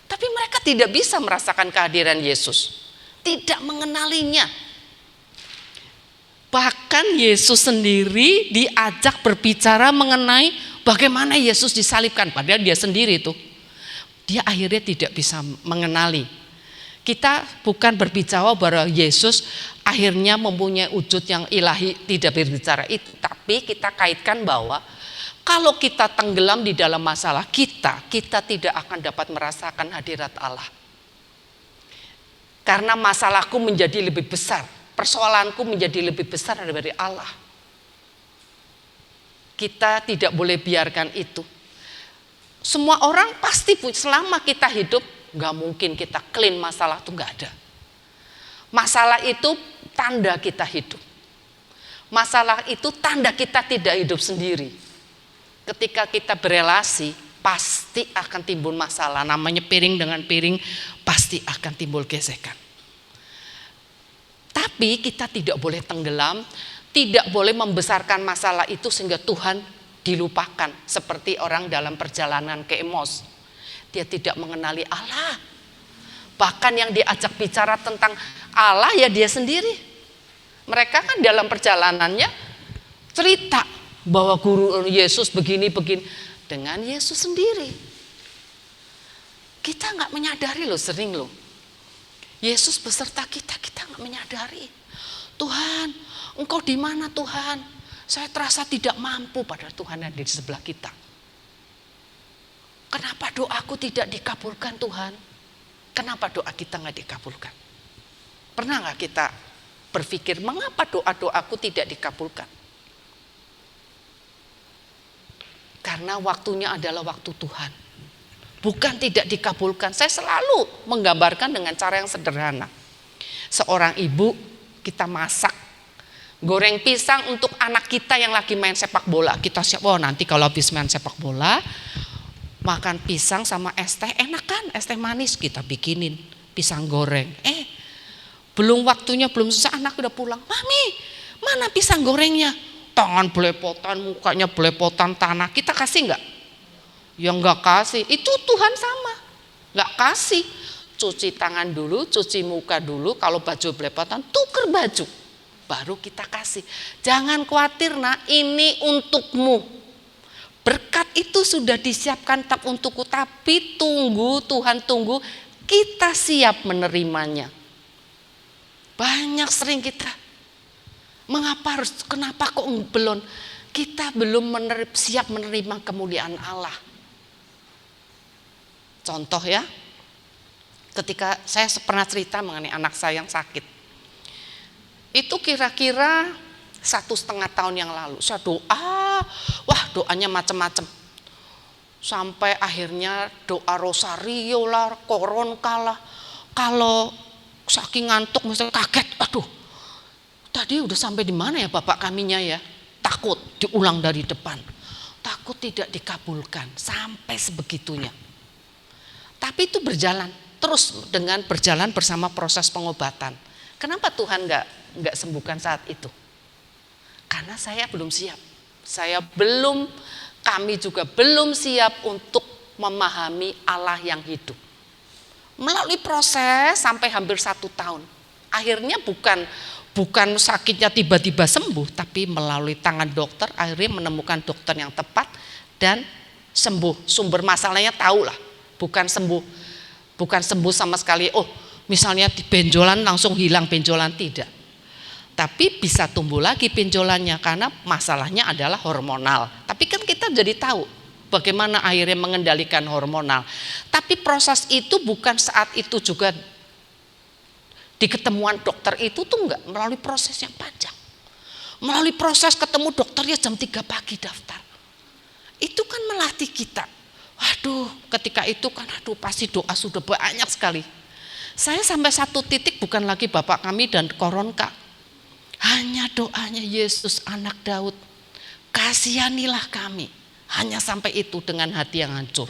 Tapi mereka tidak bisa merasakan kehadiran Yesus, tidak mengenalinya. Bahkan Yesus sendiri diajak berbicara mengenai bagaimana Yesus disalibkan, padahal dia sendiri itu. Dia akhirnya tidak bisa mengenali. Kita bukan berbicara bahwa Yesus akhirnya mempunyai wujud yang ilahi, tidak berbicara itu, tapi kita kaitkan bahwa kalau kita tenggelam di dalam masalah kita tidak akan dapat merasakan hadirat Allah. Karena masalahku menjadi lebih besar, persoalanku menjadi lebih besar dari Allah. Kita tidak boleh biarkan itu. Semua orang pasti selama kita hidup, gak mungkin kita clean masalah itu, gak ada. Masalah itu tanda kita hidup. Masalah itu tanda kita tidak hidup sendiri. Ketika kita berelasi, pasti akan timbul masalah. Namanya piring dengan piring, pasti akan timbul gesekan. Tapi kita tidak boleh tenggelam, tidak boleh membesarkan masalah itu sehingga Tuhan dilupakan. Seperti orang dalam perjalanan ke Emmaus, dia tidak mengenali Allah. Bahkan yang diajak bicara tentang Allah ya dia sendiri. Mereka kan dalam perjalanannya cerita bahwa guru Yesus begini dengan Yesus sendiri. Kita nggak menyadari loh, sering loh. Yesus beserta kita nggak menyadari. Tuhan, Engkau di mana Tuhan? Saya terasa tidak mampu pada Tuhan yang di sebelah kita. Kenapa doaku tidak dikabulkan Tuhan? Kenapa doa kita nggak dikabulkan? Pernah nggak kita berpikir mengapa doa-doaku tidak dikabulkan? Karena waktunya adalah waktu Tuhan. Bukan tidak dikabulkan. Saya selalu menggambarkan dengan cara yang sederhana. Seorang ibu, kita masak, goreng pisang untuk anak kita yang lagi main sepak bola. Kita siap, nanti kalau habis main sepak bola, makan pisang sama es teh, enak kan? Es teh manis kita bikinin, pisang goreng. Belum waktunya, belum selesai, anak udah pulang. Mami, mana pisang gorengnya? Tangan belepotan, mukanya belepotan tanah. Kita kasih nggak? Ya nggak kasih. Itu Tuhan sama, nggak kasih. Cuci tangan dulu, cuci muka dulu. Kalau baju belepotan, tuker baju, baru kita kasih. Jangan khawatir nak, ini untukmu. Berkat itu sudah disiapkan tetap untukku. Tapi tunggu, Tuhan tunggu, kita siap menerimanya. Banyak sering kita, kenapa kok belum? Kita belum siap menerima kemuliaan Allah. Contoh ya, ketika saya pernah cerita mengenai anak saya yang sakit. Itu kira-kira 1,5 tahun yang lalu. Saya doa, doanya macam-macam. Sampai akhirnya doa rosario lah, koronka lah. Kalau saking ngantuk, misalnya kaget, tadi udah sampai di mana ya Bapak kaminya ya? Takut diulang dari depan. Takut tidak dikabulkan sampai sebegitunya. Tapi itu berjalan terus dengan berjalan bersama proses pengobatan. Kenapa Tuhan nggak sembuhkan saat itu? Karena saya belum siap. Kami juga belum siap untuk memahami Allah yang hidup. Melalui proses sampai hampir 1 tahun. Akhirnya bukan sakitnya tiba-tiba sembuh, tapi melalui tangan dokter akhirnya menemukan dokter yang tepat dan sembuh. Sumber masalahnya tahu lah, bukan sembuh sama sekali. Misalnya di benjolan langsung hilang benjolan, tidak. Tapi bisa tumbuh lagi benjolannya karena masalahnya adalah hormonal. Tapi kan kita jadi tahu bagaimana akhirnya mengendalikan hormonal. Tapi proses itu bukan saat itu juga di ketemuan dokter itu tuh enggak, melalui proses yang panjang. Melalui proses ketemu dokternya jam 3 pagi daftar. Itu kan melatih kita. Ketika itu kan pasti doa sudah banyak sekali. Saya sampai 1 titik bukan lagi Bapak kami dan koronka. Hanya doanya Yesus anak Daud, kasihanilah kami. Hanya sampai itu dengan hati yang hancur.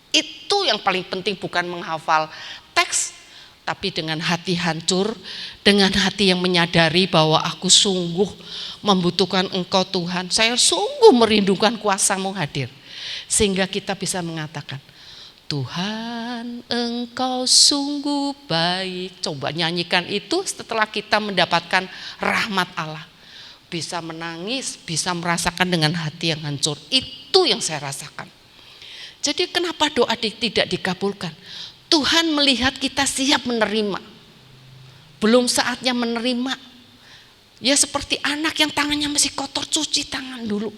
Itu yang paling penting, bukan menghafal teks, tapi dengan hati hancur, dengan hati yang menyadari bahwa aku sungguh membutuhkan Engkau Tuhan. Saya sungguh merindukan kuasa-Mu hadir. Sehingga kita bisa mengatakan, Tuhan Engkau sungguh baik. Coba nyanyikan itu setelah kita mendapatkan rahmat Allah. Bisa menangis, bisa merasakan dengan hati yang hancur. Itu yang saya rasakan. Jadi kenapa doa tidak dikabulkan? Tuhan melihat kita siap menerima. Belum saatnya menerima. Ya seperti anak yang tangannya masih kotor, cuci tangan dulu.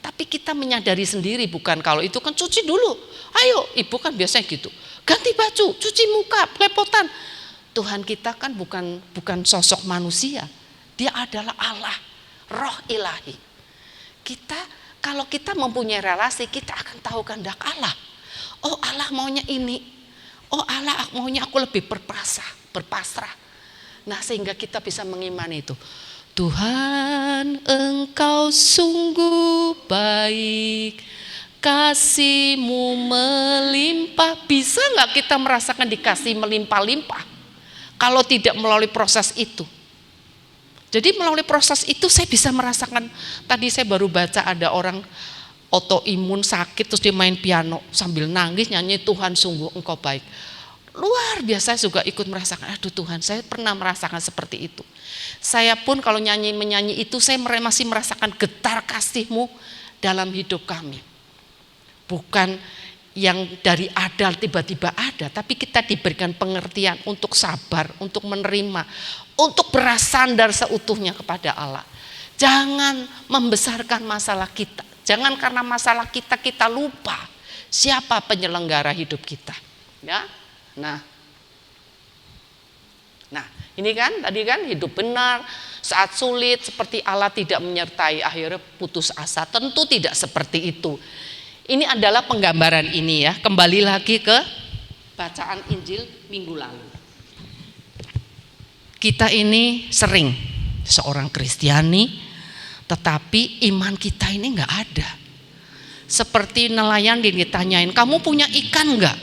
Tapi kita menyadari sendiri, bukan kalau itu kan cuci dulu. Ayo, ibu kan biasanya gitu. Ganti baju, cuci muka, pelepotan. Tuhan kita kan bukan sosok manusia. Dia adalah Allah, Roh Ilahi. Kalau kita mempunyai relasi, kita akan tahu kehendak Allah. Oh Allah maunya ini. Oh Allah maunya aku lebih berpasrah. Nah sehingga kita bisa mengimani itu. Tuhan Engkau sungguh baik, kasih-Mu melimpah. Bisa nggak kita merasakan dikasih melimpah-limpah kalau tidak melalui proses itu? Jadi melalui proses itu saya bisa merasakan. Tadi saya baru baca ada orang autoimun sakit terus dia main piano sambil nangis nyanyi Tuhan sungguh Engkau baik. Luar biasa, juga ikut merasakan, aduh Tuhan saya pernah merasakan seperti itu. Saya pun kalau menyanyi itu saya masih merasakan getar kasih-Mu dalam hidup kami. Bukan yang dari ada tiba-tiba ada, tapi kita diberikan pengertian untuk sabar, untuk menerima, untuk bersandar seutuhnya kepada Allah. Jangan membesarkan masalah kita. Jangan karena masalah kita lupa siapa penyelenggara hidup kita. Ya. Nah, Nah, ini kan tadi kan hidup benar, saat sulit seperti Allah tidak menyertai, akhirnya putus asa. Tentu tidak seperti itu. Ini adalah penggambaran ini ya. Kembali lagi ke bacaan Injil minggu lalu. Kita ini sering seorang Kristiani, tetapi iman kita ini nggak ada. Seperti nelayan ditanyain, kamu punya ikan nggak?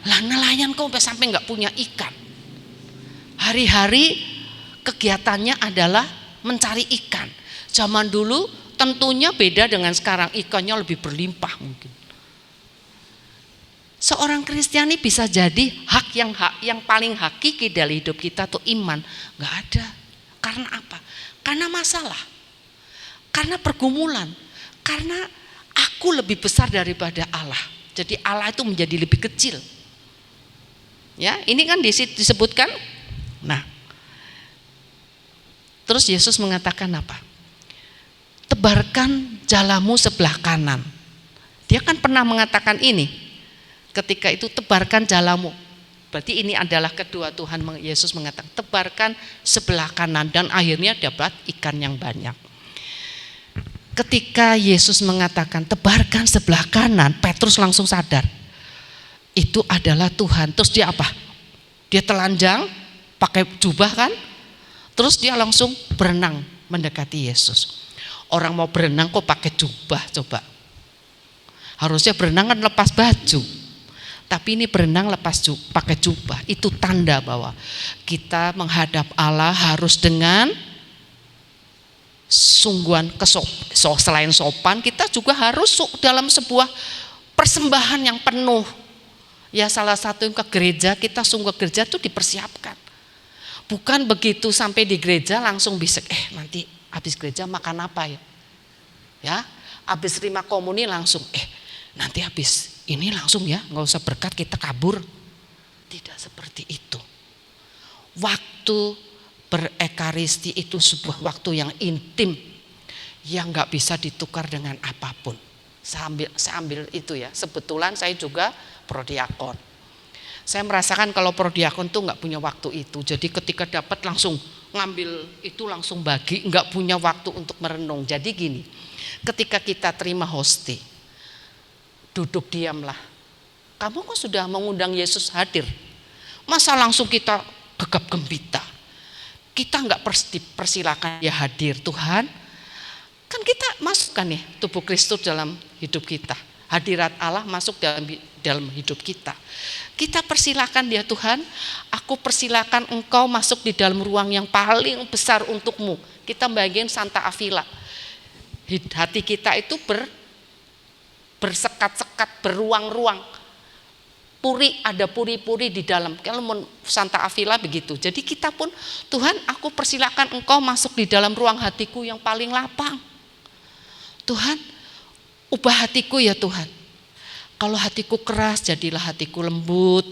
Lah nelayan kok sampai nggak punya ikan? Hari-hari kegiatannya adalah mencari ikan. Zaman dulu tentunya beda dengan sekarang, ikannya lebih berlimpah mungkin. Seorang Kristiani bisa jadi hak yang paling hakiki dalam hidup kita tuh iman, nggak ada. Karena apa? Karena masalah, karena pergumulan, karena aku lebih besar daripada Allah. Jadi Allah itu menjadi lebih kecil. Ya, ini kan disebutkan. Nah, terus Yesus mengatakan apa? Tebarkan jalamu sebelah kanan. Dia kan pernah mengatakan ini. Ketika itu tebarkan jalamu. Berarti ini adalah kedua Tuhan Yesus mengatakan tebarkan sebelah kanan, dan akhirnya dapat ikan yang banyak. Ketika Yesus mengatakan tebarkan sebelah kanan, Petrus langsung sadar. Itu adalah Tuhan. Terus dia apa? Dia telanjang, pakai jubah kan? Terus dia langsung berenang mendekati Yesus. Orang mau berenang kok pakai jubah coba? Harusnya berenang kan lepas baju. Tapi ini berenang pakai jubah. Itu tanda bahwa kita menghadap Allah harus dengan sungguhan selain sopan, kita juga harus dalam sebuah persembahan yang penuh. Ya salah satu yang ke gereja, kita sungguh ke gereja itu dipersiapkan. Bukan begitu sampai di gereja langsung bisa nanti habis gereja makan apa ya? Ya, habis terima komuni langsung nanti habis ini langsung ya, nggak usah berkat kita kabur. Tidak seperti itu. Waktu berekaristi itu sebuah waktu yang intim yang nggak bisa ditukar dengan apapun. Saya ambil itu ya. Kebetulan saya juga prodiakon. Saya merasakan kalau prodiakon tuh nggak punya waktu itu. Jadi ketika dapat langsung ngambil itu langsung bagi, nggak punya waktu untuk merenung. Jadi gini, ketika kita terima hosti, duduk diamlah. Kamu kok sudah mengundang Yesus hadir? Masa langsung kita gegap gempita? Kita nggak persilakan dia hadir. Tuhan, kan kita masukkan nih tubuh Kristus dalam hidup kita. Hadirat Allah masuk dalam hidup kita. Kita persilakan dia, Tuhan, aku persilakan engkau masuk di dalam ruang yang paling besar untukmu. Kita bagian Santa Avila. Hati kita itu bersekat-sekat, beruang-ruang. Ada puri-puri di dalam. Kalau Santa Avila begitu. Jadi kita pun, Tuhan, aku persilakan engkau masuk di dalam ruang hatiku yang paling lapang. Tuhan, ubah hatiku ya Tuhan. Kalau hatiku keras, jadilah hatiku lembut.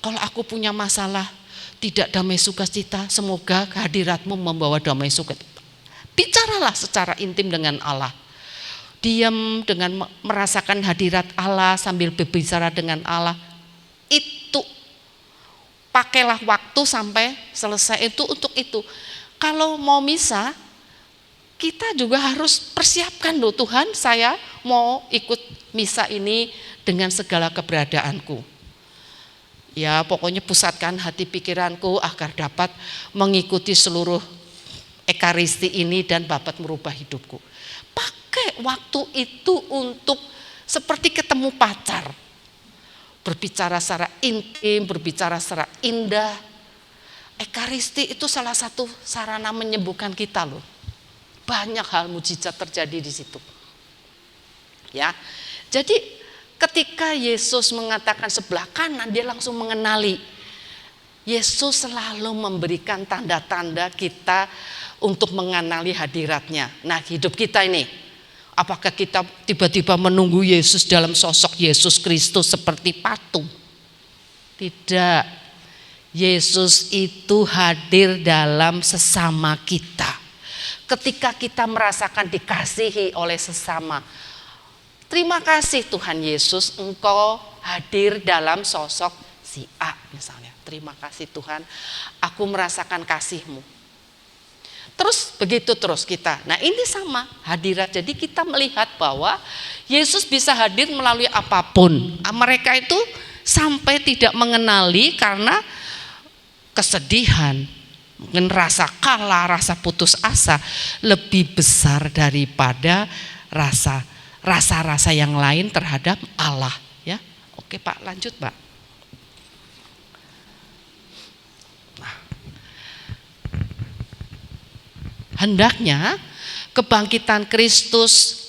Kalau aku punya masalah, tidak damai sukacita, semoga kehadiratmu membawa damai sukacita. Bicaralah secara intim dengan Allah. Diam dengan merasakan hadirat Allah sambil berbicara dengan Allah. Itu pakailah waktu sampai selesai itu untuk itu. Kalau mau misa, kita juga harus persiapkan loh, Tuhan, saya mau ikut misa ini dengan segala keberadaanku. Ya pokoknya pusatkan hati pikiranku agar dapat mengikuti seluruh ekaristi ini dan dapat merubah hidupku. Pakai waktu itu untuk seperti ketemu pacar. Berbicara secara intim, berbicara secara indah. Ekaristi itu salah satu sarana menyembuhkan kita loh. Banyak hal mujizat terjadi di situ. Ya. Jadi ketika Yesus mengatakan sebelah kanan, dia langsung mengenali. Yesus selalu memberikan tanda-tanda kita untuk mengenali hadiratnya. Nah, hidup kita ini, apakah kita tiba-tiba menunggu Yesus dalam sosok Yesus Kristus seperti patung? Tidak. Yesus itu hadir dalam sesama kita. Ketika kita merasakan dikasihi oleh sesama. Terima kasih Tuhan Yesus, engkau hadir dalam sosok si A misalnya. Terima kasih Tuhan, aku merasakan kasih-Mu. Terus begitu terus kita. Nah ini sama hadirat. Jadi kita melihat bahwa Yesus bisa hadir melalui apapun. Mereka itu sampai tidak mengenali karena kesedihan, mungkin rasa kalah, rasa putus asa lebih besar daripada rasa-rasa yang lain terhadap Allah. Ya, oke Pak, lanjut Pak. Hendaknya kebangkitan Kristus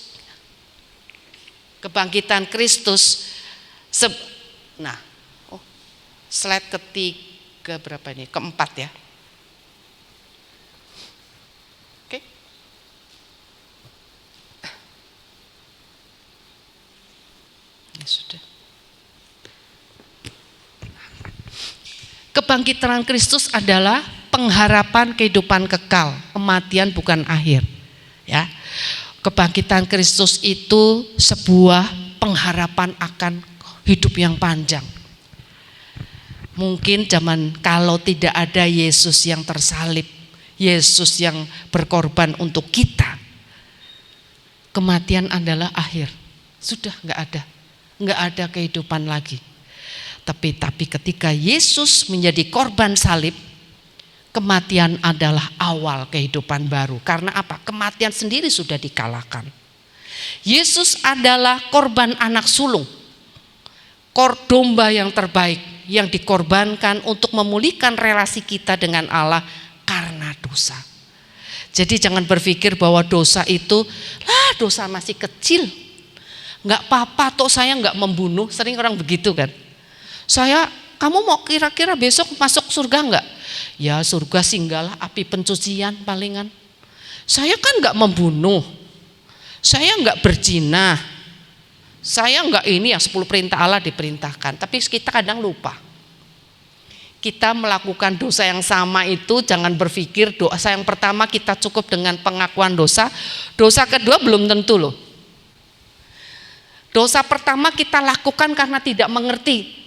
slide ketiga berapa ini? Keempat ya. Oke. Ini sudah. Kebangkitan Kristus adalah pengharapan kehidupan kekal, kematian bukan akhir. Ya, kebangkitan Kristus itu sebuah pengharapan akan hidup yang panjang. Mungkin kalau tidak ada Yesus yang tersalib, Yesus yang berkorban untuk kita, kematian adalah akhir. Sudah nggak ada kehidupan lagi. Tapi ketika Yesus menjadi korban salib, kematian adalah awal kehidupan baru. Karena apa? Kematian sendiri sudah dikalahkan. Yesus adalah korban anak sulung, domba yang terbaik yang dikorbankan untuk memulihkan relasi kita dengan Allah karena dosa. Jadi jangan berpikir bahwa dosa itu, dosa masih kecil, nggak apa-apa, toh saya nggak membunuh. Sering orang begitu kan. Kamu mau kira-kira besok masuk surga enggak? Ya surga singgahlah api pencucian palingan. Saya kan enggak membunuh, saya enggak berzina, saya enggak ini yang 10 perintah Allah diperintahkan. Tapi kita kadang lupa. Kita melakukan dosa yang sama itu, jangan berpikir dosa yang pertama kita cukup dengan pengakuan dosa. Dosa kedua belum tentu loh. Dosa pertama kita lakukan karena tidak mengerti.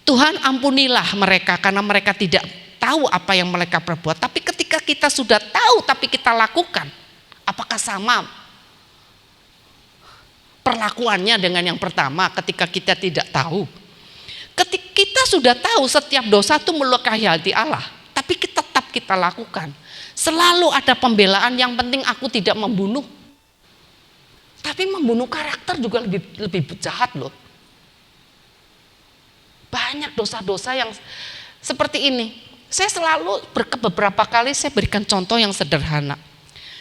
Tuhan ampunilah mereka karena mereka tidak tahu apa yang mereka perbuat. Tapi ketika kita sudah tahu tapi kita lakukan, apakah sama perlakuannya dengan yang pertama ketika kita tidak tahu? Ketika kita sudah tahu setiap dosa itu melukai hati Allah, tapi tetap kita lakukan. Selalu ada pembelaan, yang penting aku tidak membunuh. Tapi membunuh karakter juga lebih jahat loh. Banyak dosa-dosa yang seperti ini. Saya selalu beberapa kali saya berikan contoh yang sederhana.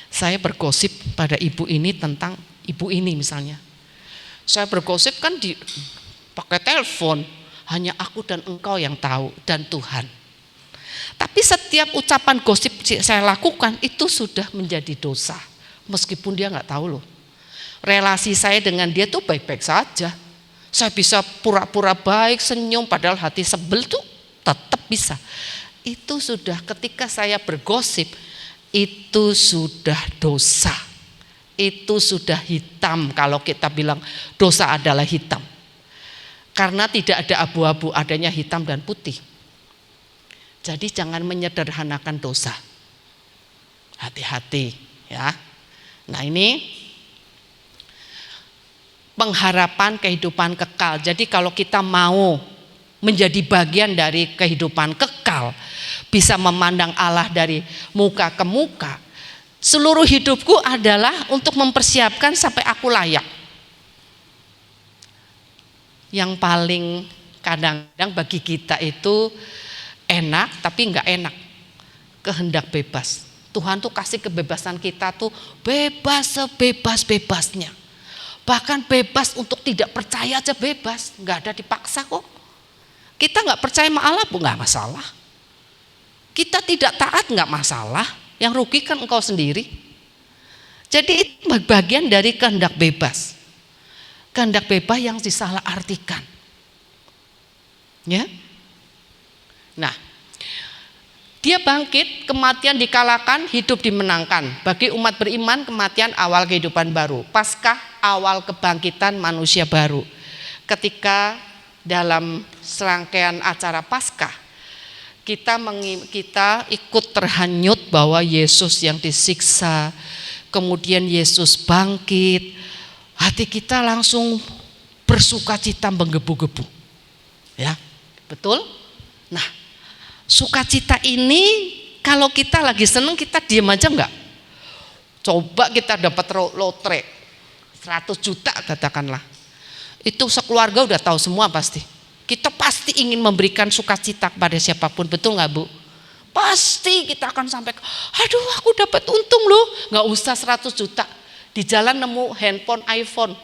Saya bergosip pada ibu ini tentang ibu ini misalnya. Saya bergosip kan pakai telepon, hanya aku dan engkau yang tahu dan Tuhan. Tapi setiap ucapan gosip saya lakukan itu sudah menjadi dosa, meskipun dia nggak tahu loh. Relasi saya dengan dia tuh baik-baik saja. Saya bisa pura-pura baik, senyum, padahal hati sebel tuh tetap bisa. Itu sudah ketika saya bergosip, itu sudah dosa. Itu sudah hitam, kalau kita bilang dosa adalah hitam. Karena tidak ada abu-abu, adanya hitam dan putih. Jadi jangan menyederhanakan dosa. Hati-hati ya. Nah ini pengharapan kehidupan kekal. Jadi kalau kita mau menjadi bagian dari kehidupan kekal, bisa memandang Allah dari muka ke muka, seluruh hidupku adalah untuk mempersiapkan sampai aku layak. Yang paling kadang-kadang bagi kita itu enak tapi enggak enak, kehendak bebas. Tuhan tuh kasih kebebasan kita tuh bebas sebebas-bebasnya. Bahkan bebas untuk tidak percaya aja bebas, nggak ada dipaksa kok. Kita nggak percaya sama Allah pun nggak masalah. Kita tidak taat nggak masalah, yang rugi kan engkau sendiri. Jadi itu bagian dari kehendak bebas. Kehendak bebas yang disalah artikan. Ya. Nah, dia bangkit, kematian dikalahkan, hidup dimenangkan. Bagi umat beriman, kematian awal kehidupan baru. Paskah awal kebangkitan manusia baru. Ketika dalam serangkaian acara Paskah, kita ikut terhanyut bahwa Yesus yang disiksa, kemudian Yesus bangkit, hati kita langsung bersukacita menggebu-gebu. Ya, betul? Nah, sukacita ini kalau kita lagi seneng kita diam aja enggak? Coba kita dapat lotre 100 juta katakanlah. Itu sekeluarga udah tahu semua pasti. Kita pasti ingin memberikan sukacita kepada siapapun, betul nggak Bu? Pasti kita akan sampai, aduh aku dapat untung loh, nggak usah 100 juta. Di jalan nemu handphone iPhone,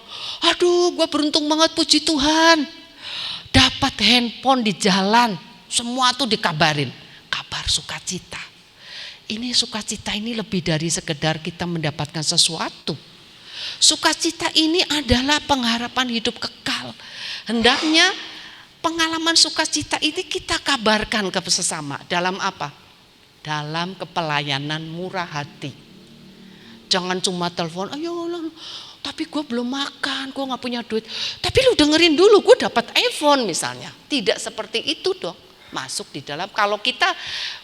aduh gue beruntung banget puji Tuhan. Dapat handphone di jalan, semua tuh dikabarin, kabar sukacita. Ini sukacita ini lebih dari sekedar kita mendapatkan sesuatu. Sukacita ini adalah pengharapan hidup kekal. Hendaknya pengalaman sukacita ini kita kabarkan ke sesama. Dalam apa? Dalam kepelayanan murah hati. Jangan cuma telepon, ayo tapi gue belum makan, gue gak punya duit. Tapi lu dengerin dulu, gue dapat iPhone misalnya. Tidak seperti itu dong. Masuk di dalam, kalau kita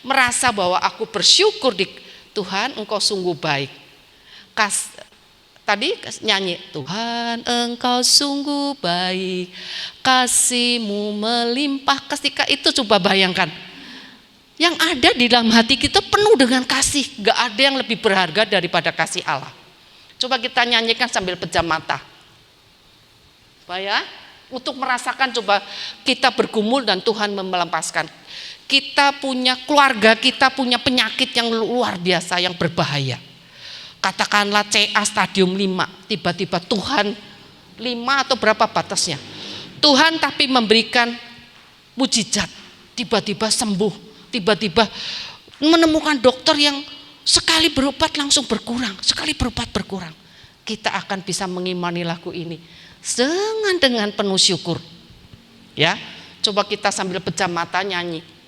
merasa bahwa aku bersyukur di Tuhan, engkau sungguh baik. Tadi nyanyi, Tuhan engkau sungguh baik, kasih-Mu melimpah. Ketika itu coba bayangkan, yang ada di dalam hati kita penuh dengan kasih. Gak ada yang lebih berharga daripada kasih Allah. Coba kita nyanyikan sambil pejam mata. Supaya untuk merasakan, coba kita bergumul dan Tuhan melepaskan. Kita punya keluarga, kita punya penyakit yang luar biasa, yang berbahaya. Katakanlah CA stadium 5, tiba-tiba Tuhan 5 atau berapa batasnya, Tuhan tapi memberikan mujizat, tiba-tiba sembuh, tiba-tiba menemukan dokter yang sekali berobat langsung berkurang, sekali berobat berkurang. Kita akan bisa mengimani lagu ini dengan penuh syukur. Ya, coba kita sambil pejam mata nyanyi.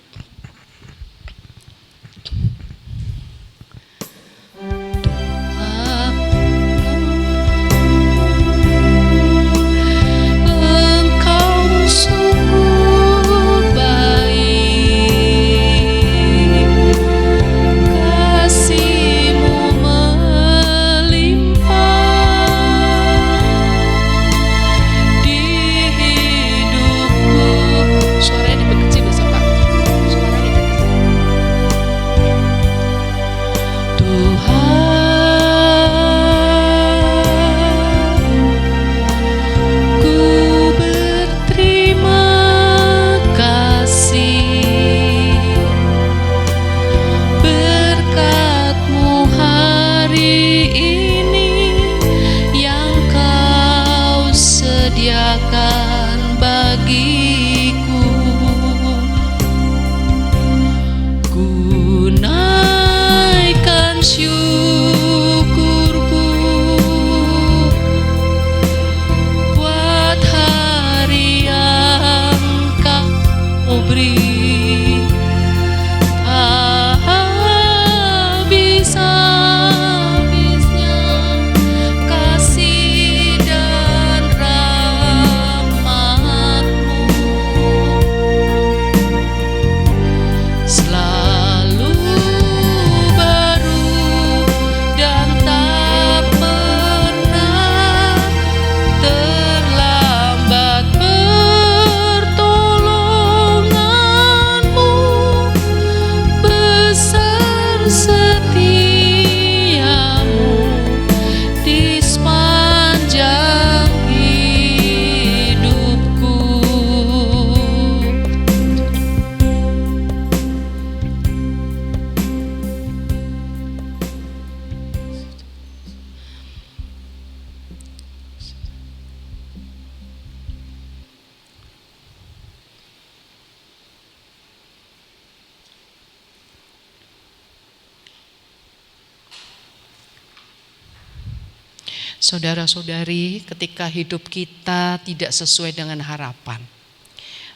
Saudara-saudari, ketika hidup kita tidak sesuai dengan harapan,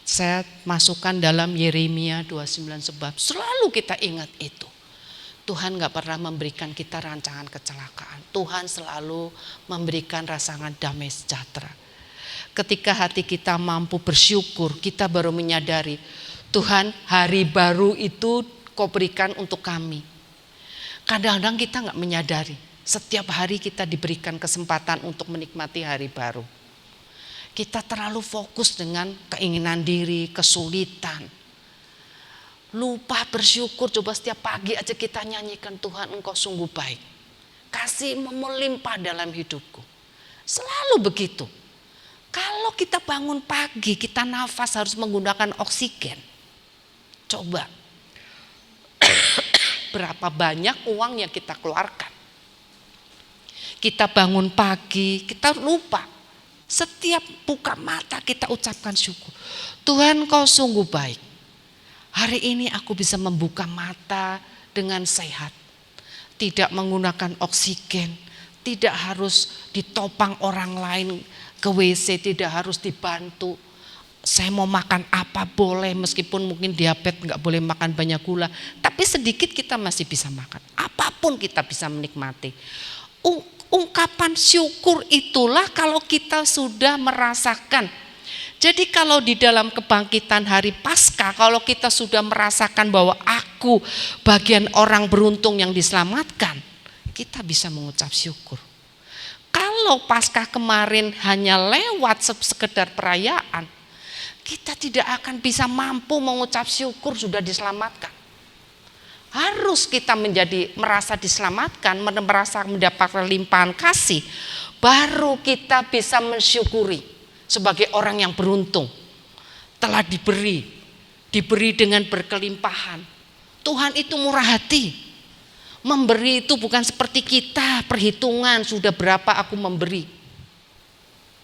saya masukkan dalam Yeremia 29 sebab selalu kita ingat itu. Tuhan gak pernah memberikan kita rancangan kecelakaan. Tuhan selalu memberikan rancangan damai sejahtera. Ketika hati kita mampu bersyukur, kita baru menyadari, Tuhan, hari baru itu Kau berikan untuk kami. Kadang-kadang kita nggak menyadari, setiap hari kita diberikan kesempatan untuk menikmati hari baru. Kita terlalu fokus dengan keinginan diri, kesulitan. Lupa bersyukur, coba setiap pagi aja kita nyanyikan, Tuhan Engkau sungguh baik. Kasih-Mu melimpah dalam hidupku. Selalu begitu. Kalau kita bangun pagi, kita nafas harus menggunakan oksigen. Coba. Berapa banyak uang yang kita keluarkan. Kita bangun pagi, kita lupa. Setiap buka mata kita ucapkan syukur. Tuhan Kau sungguh baik. Hari ini aku bisa membuka mata dengan sehat. Tidak menggunakan oksigen. Tidak harus ditopang orang lain ke WC, tidak harus dibantu. Saya mau makan apa boleh, meskipun mungkin diabetes nggak boleh makan banyak gula, tapi sedikit kita masih bisa makan. Apapun kita bisa menikmati. Ungkapan syukur itulah kalau kita sudah merasakan. Jadi kalau di dalam kebangkitan hari Paskah, kalau kita sudah merasakan bahwa aku bagian orang beruntung yang diselamatkan, kita bisa mengucap syukur. Kalau Paskah kemarin hanya lewat sekedar perayaan, kita tidak akan bisa mampu mengucap syukur sudah diselamatkan. Harus kita merasa diselamatkan, merasa mendapat limpahan kasih, baru kita bisa mensyukuri sebagai orang yang beruntung. Telah diberi dengan berkelimpahan. Tuhan itu murah hati. Memberi itu bukan seperti kita, perhitungan sudah berapa aku memberi.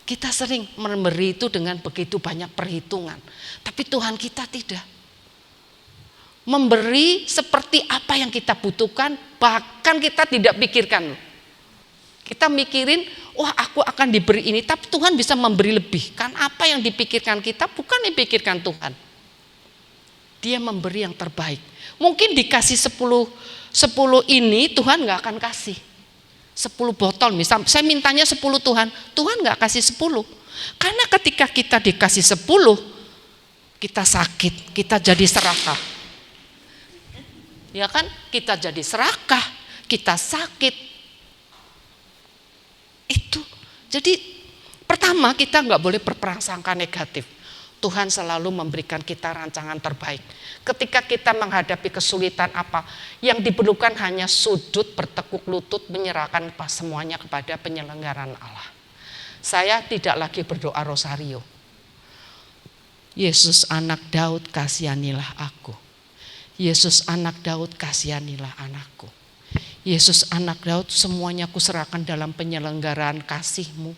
Kita sering memberi itu dengan begitu banyak perhitungan. Tapi Tuhan kita tidak. Memberi seperti apa yang kita butuhkan, bahkan kita tidak pikirkan. Kita mikirin, wah aku akan diberi ini, tapi Tuhan bisa memberi lebih. Kan apa yang dipikirkan kita bukan dipikirkan Tuhan. Dia memberi yang terbaik. Mungkin dikasih 10 ini Tuhan gak akan kasih 10 botol, misal saya mintanya 10 Tuhan gak kasih 10. Karena ketika kita dikasih 10, kita sakit, kita jadi serakah. Ya kan, kita jadi serakah, kita sakit. Itu. Jadi pertama kita gak boleh berprasangka negatif. Tuhan selalu memberikan kita rancangan terbaik. Ketika kita menghadapi kesulitan apa, yang diperlukan hanya sujud, bertekuk lutut, menyerahkan semuanya kepada penyelenggaraan Allah. Saya tidak lagi berdoa rosario. Yesus anak Daud, kasihanilah aku. Yesus anak Daud, kasihanilah anakku. Yesus anak Daud, semuanya kuserahkan dalam penyelenggaraan kasih-Mu,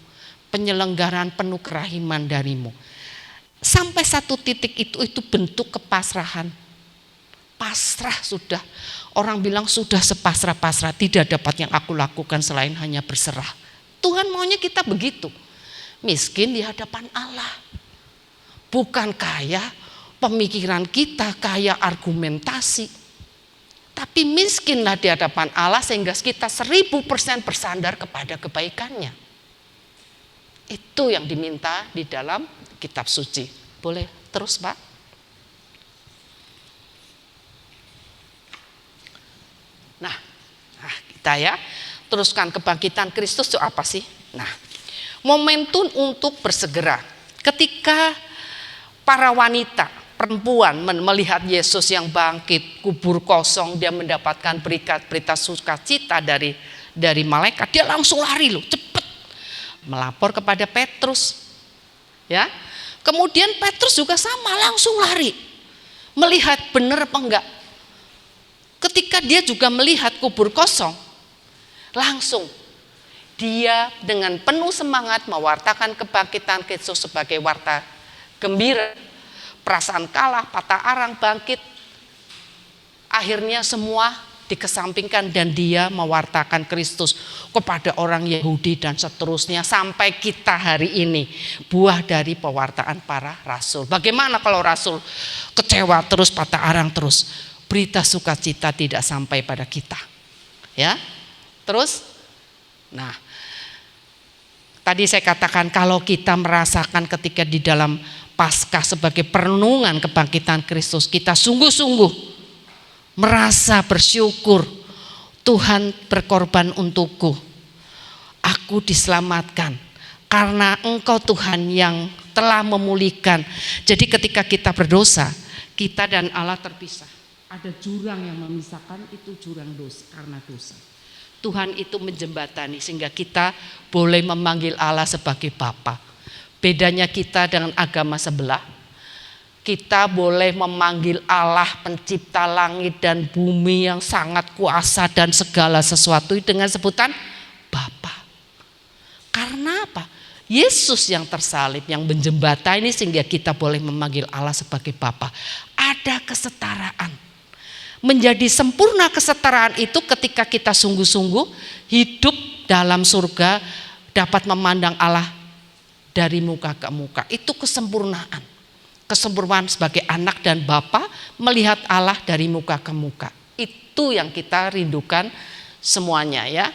penyelenggaraan penuh kerahiman dari-Mu. Sampai satu titik itu bentuk kepasrahan. Pasrah sudah. Orang bilang sudah sepasrah-pasrah, tidak dapat yang aku lakukan selain hanya berserah. Tuhan maunya kita begitu. Miskin di hadapan Allah. Bukan kaya pemikiran kita, kaya argumentasi. Tapi miskinlah di hadapan Allah sehingga kita 1000% bersandar kepada kebaikannya. Itu yang diminta di dalam kitab suci. Boleh terus Pak? Nah kita ya teruskan kebangkitan Kristus itu apa sih? Nah, momentum untuk bersegera. Ketika para wanita, perempuan melihat Yesus yang bangkit, kubur kosong, dia mendapatkan berita sukacita dari malaikat, dia langsung lari loh, cepat melapor kepada Petrus. Ya. Kemudian Petrus juga sama, langsung lari. Melihat benar apa enggak. Ketika dia juga melihat kubur kosong, langsung dia dengan penuh semangat mewartakan kebangkitan Kristus sebagai warta gembira. Perasaan kalah, patah arang, bangkit. Akhirnya semua dikesampingkan dan dia mewartakan Kristus kepada orang Yahudi dan seterusnya sampai kita hari ini, buah dari pewartaan para rasul. Bagaimana kalau rasul kecewa terus, patah arang terus, berita sukacita tidak sampai pada kita. Ya. Terus nah, Tadi saya katakan kalau kita merasakan ketika di dalam Paskah sebagai perenungan kebangkitan Kristus, kita sungguh-sungguh merasa bersyukur, Tuhan berkorban untukku, aku diselamatkan karena Engkau Tuhan yang telah memulihkan. Jadi ketika kita berdosa, kita dan Allah terpisah. Ada jurang yang memisahkan, itu jurang dosa karena dosa. Tuhan itu menjembatani sehingga kita boleh memanggil Allah sebagai Bapa. Bedanya kita dengan agama sebelah, kita boleh memanggil Allah pencipta langit dan bumi yang sangat kuasa dan segala sesuatu dengan sebutan Bapa. Karena apa? Yesus yang tersalib, yang menjembatani sehingga kita boleh memanggil Allah sebagai Bapa. Ada kesetaraan. Menjadi sempurna kesetaraan itu ketika kita sungguh-sungguh hidup dalam surga, dapat memandang Allah dari muka ke muka. Itu kesempurnaan. Kesempurnaan sebagai anak dan bapa melihat Allah dari muka ke muka. Itu yang kita rindukan semuanya ya.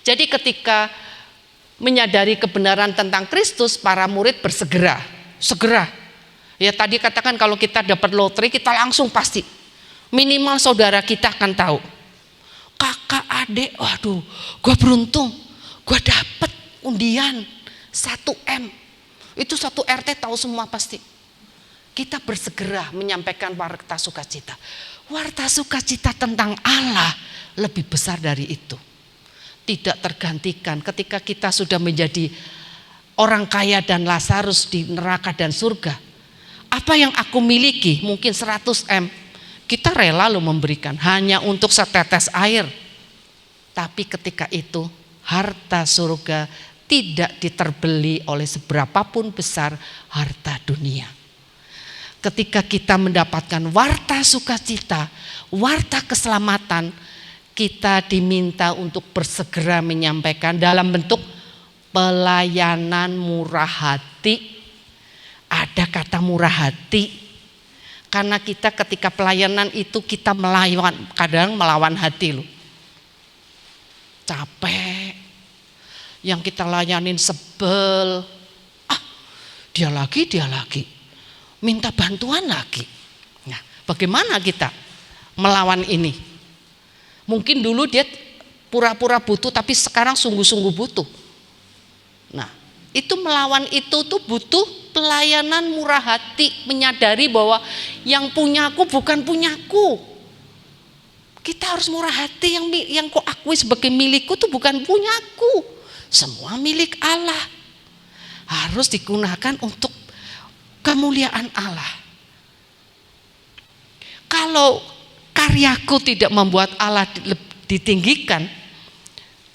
Jadi ketika menyadari kebenaran tentang Kristus, para murid bersegera. Ya tadi katakan kalau kita dapat lotre kita langsung pasti. Minimal saudara kita akan tahu. Kakak, adik, waduh, gue beruntung, gue dapet undian 1M. Itu satu RT tahu semua pasti. Kita bersegera menyampaikan warta sukacita. Warta sukacita tentang Allah lebih besar dari itu. Tidak tergantikan ketika kita sudah menjadi orang kaya dan Lazarus di neraka dan surga. Apa yang aku miliki mungkin 100M. Kita rela loh memberikan hanya untuk setetes air. Tapi ketika itu harta surga tidak diterbeli oleh seberapapun besar harta dunia. Ketika kita mendapatkan warta sukacita, warta keselamatan, kita diminta untuk bersegera menyampaikan dalam bentuk pelayanan murah hati. Ada kata murah hati. Karena kita ketika pelayanan itu kita kadang melawan hati loh. Capek. Yang kita layanin sebel. Dia lagi. Minta bantuan lagi. Nah, bagaimana kita melawan ini? Mungkin dulu dia pura-pura butuh tapi sekarang sungguh-sungguh butuh. Nah, itu melawan itu tuh butuh pelayanan murah hati, menyadari bahwa yang punyaku bukan punyaku. Kita harus murah hati, yang kau akui sebagai milikku tuh bukan punyaku. Semua milik Allah. Harus digunakan untuk kemuliaan Allah. Kalau karyaku tidak membuat Allah ditinggikan,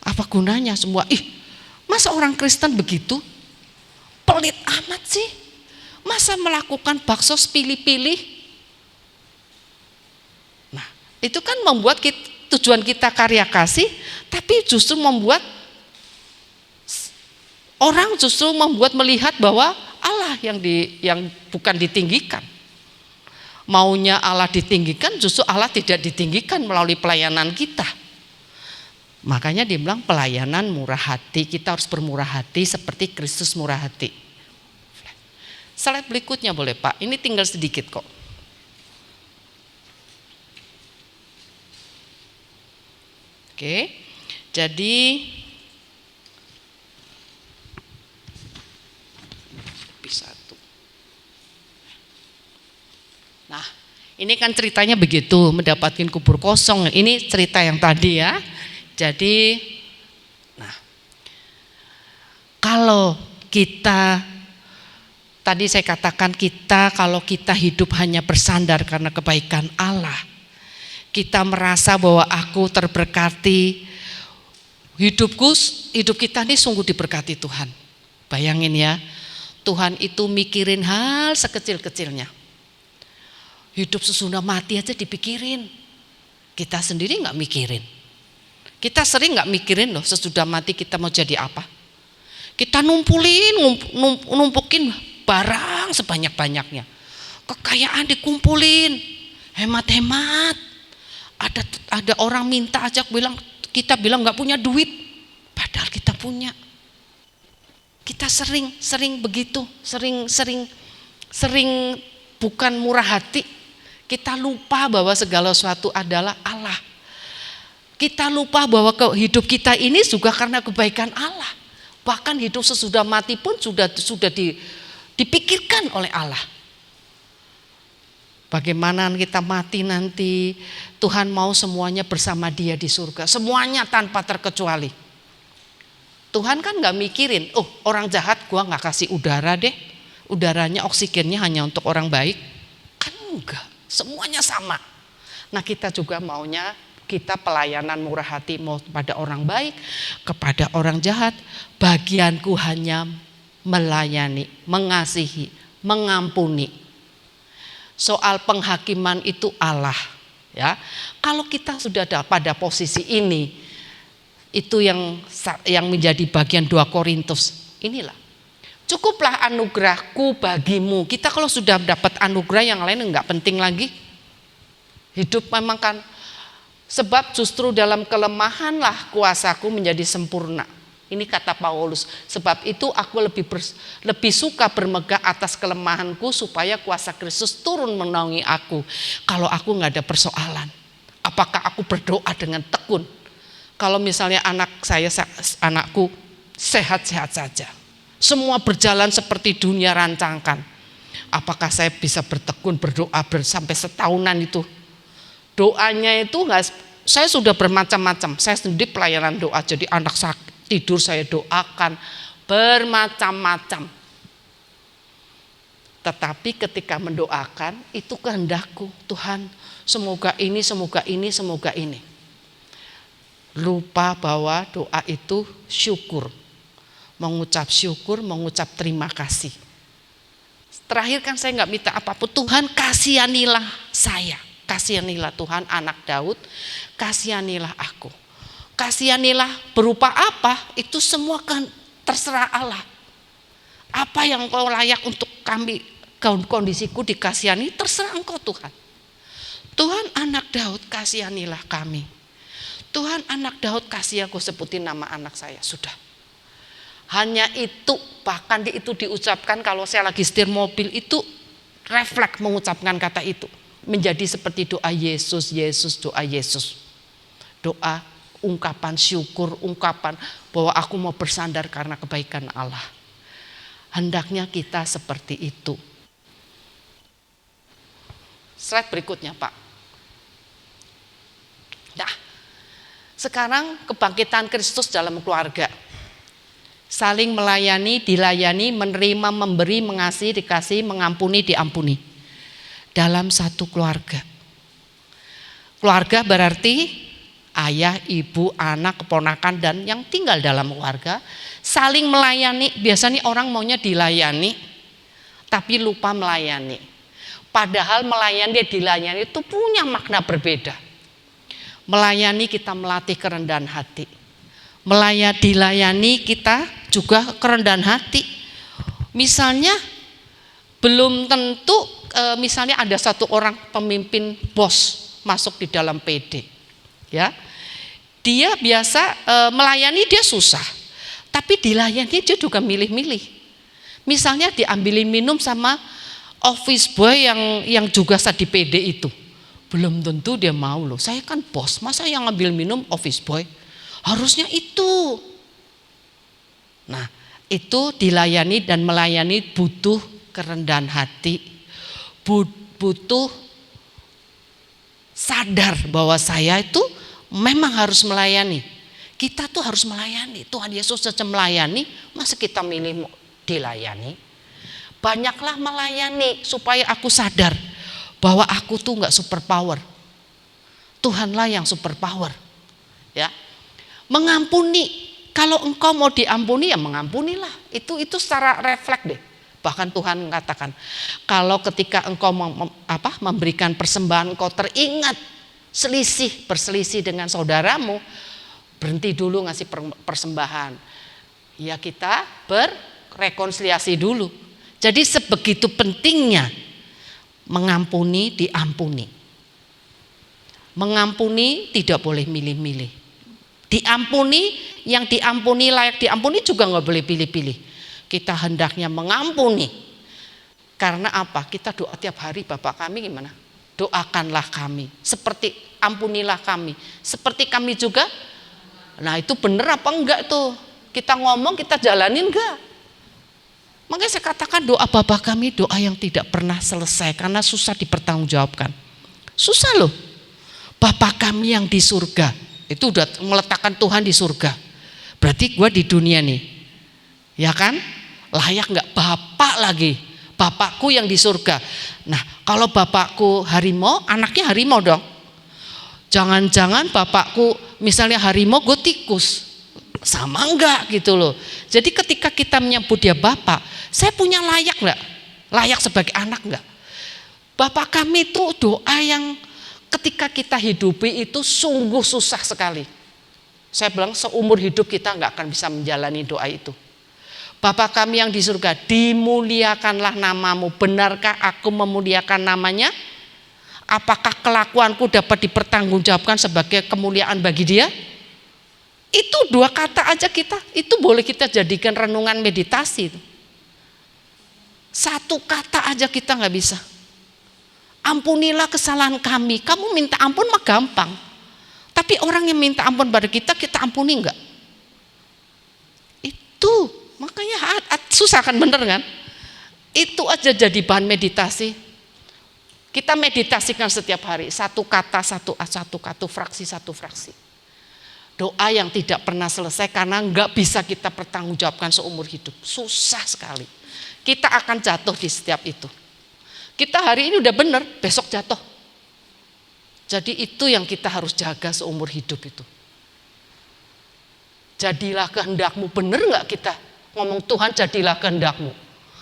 apa gunanya semua? Masa orang Kristen begitu? Pelit amat sih. Masa melakukan bakso pilih-pilih? Nah, itu kan membuat tujuan kita karya kasih, tapi justru membuat orang melihat bahwa Allah yang bukan ditinggikan. Maunya Allah ditinggikan, justru Allah tidak ditinggikan melalui pelayanan kita. Makanya dia bilang pelayanan murah hati, kita harus bermurah hati seperti Kristus murah hati. Slide berikutnya boleh Pak, ini tinggal sedikit kok. Oke, jadi satu. Nah, ini kan ceritanya begitu, mendapatkan kubur kosong. Ini cerita yang tadi ya. Jadi, nah, kalau kita, tadi saya katakan kalau kita hidup hanya bersandar karena kebaikan Allah, kita merasa bahwa aku terberkati, hidup kita ini sungguh diberkati Tuhan. Bayangin ya, Tuhan itu mikirin hal sekecil-kecilnya. Hidup sesudah mati aja dipikirin. Kita sendiri gak mikirin. Kita sering gak mikirin loh sesudah mati kita mau jadi apa. Kita numpukin barang sebanyak-banyaknya. Kekayaan dikumpulin, hemat-hemat. Ada orang minta ajak kita bilang gak punya duit. Padahal kita punya. Kita sering begitu, sering bukan murah hati. Kita lupa bahwa segala sesuatu adalah Allah. Kita lupa bahwa hidup kita ini juga karena kebaikan Allah. Bahkan hidup sesudah mati pun sudah dipikirkan oleh Allah. Bagaimana kita mati nanti, Tuhan mau semuanya bersama Dia di surga. Semuanya tanpa terkecuali. Tuhan kan gak mikirin, oh orang jahat gua gak kasih udara deh. Udaranya, oksigennya hanya untuk orang baik. Kan enggak, semuanya sama. Nah kita juga maunya, kita pelayanan murah hati mau pada orang baik, kepada orang jahat. Bagianku hanya melayani, mengasihi, mengampuni. Soal penghakiman itu Allah, ya. Kalau kita sudah ada pada posisi ini, itu yang menjadi bagian 2 Korintus. Inilah, cukuplah anugerahku bagimu. Kita kalau sudah dapat anugerah, yang lain enggak penting lagi. Hidup memang kan, sebab justru dalam kelemahanlah kuasaku menjadi sempurna. Ini kata Paulus, sebab itu aku lebih suka bermegah atas kelemahanku supaya kuasa Kristus turun menaungi aku. Kalau aku nggak ada persoalan, apakah aku berdoa dengan tekun? Kalau misalnya anakku sehat-sehat saja, semua berjalan seperti dunia rancangkan, apakah saya bisa bertekun berdoa sampai setahunan itu? Doanya itu nggak, saya sudah bermacam-macam. Saya sendiri pelayanan doa, jadi anak sakit tidur saya doakan bermacam-macam. Tetapi ketika mendoakan itu kehendakku, Tuhan semoga ini, semoga ini, semoga ini. Lupa bahwa doa itu syukur, mengucap syukur, mengucap terima kasih. Terakhir kan saya nggak minta apapun, Tuhan kasihanilah saya, kasihanilah Tuhan anak Daud, kasihanilah aku. Kasihanilah berupa apa, itu semua kan terserah Allah. Apa yang kau layak untuk kami, kondisiku dikasihani, terserah engkau Tuhan. Tuhan anak Daud kasihanilah kami. Tuhan anak Daud kasih aku, sebutin nama anak saya, sudah. Hanya itu, bahkan itu diucapkan kalau saya lagi setir mobil, itu refleks mengucapkan kata itu. Menjadi seperti doa Yesus, Yesus, doa Yesus. Doa ungkapan syukur, ungkapan bahwa aku mau bersandar karena kebaikan Allah. Hendaknya kita seperti itu. Slide berikutnya Pak. Nah, sekarang kebangkitan Kristus dalam keluarga. Saling melayani, dilayani, menerima, memberi, mengasihi, dikasihi, mengampuni, diampuni. Dalam satu keluarga. Keluarga berarti ayah, ibu, anak, keponakan, dan yang tinggal dalam keluarga saling melayani. Biasanya orang maunya dilayani, tapi lupa melayani. Padahal melayani dan dilayani itu punya makna berbeda. Melayani kita melatih kerendahan hati. Dilayani kita juga kerendahan hati. Misalnya belum tentu, misalnya ada satu orang pemimpin bos masuk di dalam PD. Ya, dia biasa melayani dia susah, tapi dilayani dia juga milih-milih. Misalnya diambilin minum sama office boy yang juga di PD itu, belum tentu dia mau loh. Saya kan bos, masa yang ngambil minum office boy? Harusnya itu. Nah, itu dilayani dan melayani butuh kerendahan hati, butuh sadar bahwa saya itu memang harus melayani. Kita tuh harus melayani. Tuhan Yesus saja melayani, masa kita milih dilayani? Banyaklah melayani supaya aku sadar bahwa aku tuh nggak super power. Tuhanlah yang super power. Ya. Mengampuni. Kalau engkau mau diampuni ya mengampunilah. Itu secara refleks deh. Bahkan Tuhan mengatakan, kalau ketika engkau memberikan persembahan, engkau teringat berselisih dengan saudaramu, berhenti dulu ngasih persembahan. Ya kita berrekonsiliasi dulu. Jadi sebegitu pentingnya mengampuni, diampuni. Mengampuni tidak boleh milih-milih. Diampuni, yang diampuni layak diampuni juga nggak boleh pilih-pilih. kita hendaknya mengampuni. Karena apa? Kita doa tiap hari, Bapa kami gimana? Doakanlah kami, seperti ampunilah kami, seperti kami juga. Nah itu benar apa enggak tuh? Kita ngomong, kita jalanin enggak? Makanya saya katakan doa Bapa kami doa yang tidak pernah selesai karena susah dipertanggungjawabkan. Susah loh. Bapa kami yang di surga, itu udah meletakkan Tuhan di surga. Berarti gue di dunia nih, ya kan? Layak nggak? Bapak lagi. Bapakku yang di surga. Nah, kalau bapakku harimau, anaknya harimau dong. Jangan-jangan bapakku misalnya harimau, gue tikus. Sama enggak gitu loh. Jadi ketika kita menyebut dia bapak, saya punya layak enggak? Layak sebagai anak enggak? Bapak kami itu doa yang ketika kita hidupi itu sungguh susah sekali. Saya bilang seumur hidup kita enggak akan bisa menjalani doa itu. Bapa kami yang di surga, dimuliakanlah namamu. Benarkah aku memuliakan namanya? Apakah kelakuanku dapat dipertanggungjawabkan sebagai kemuliaan bagi dia? Itu dua kata aja kita, itu boleh kita jadikan renungan meditasi. Satu kata aja kita nggak bisa. Ampunilah kesalahan kami. Kamu minta ampun mah gampang. Tapi orang yang minta ampun pada kita ampuni enggak? Itu makanya susah kan, bener kan? Itu aja jadi bahan meditasi. Kita meditasikan setiap hari, satu kata, satu fraksi, satu fraksi. Doa yang tidak pernah selesai karena nggak bisa kita pertanggungjawabkan seumur hidup. Susah sekali. Kita akan jatuh di setiap itu. Kita hari ini udah bener, besok jatuh. Jadi itu yang kita harus jaga seumur hidup itu. Jadilah kehendakmu, bener nggak kita? Ngomong Tuhan jadilah kehendakmu.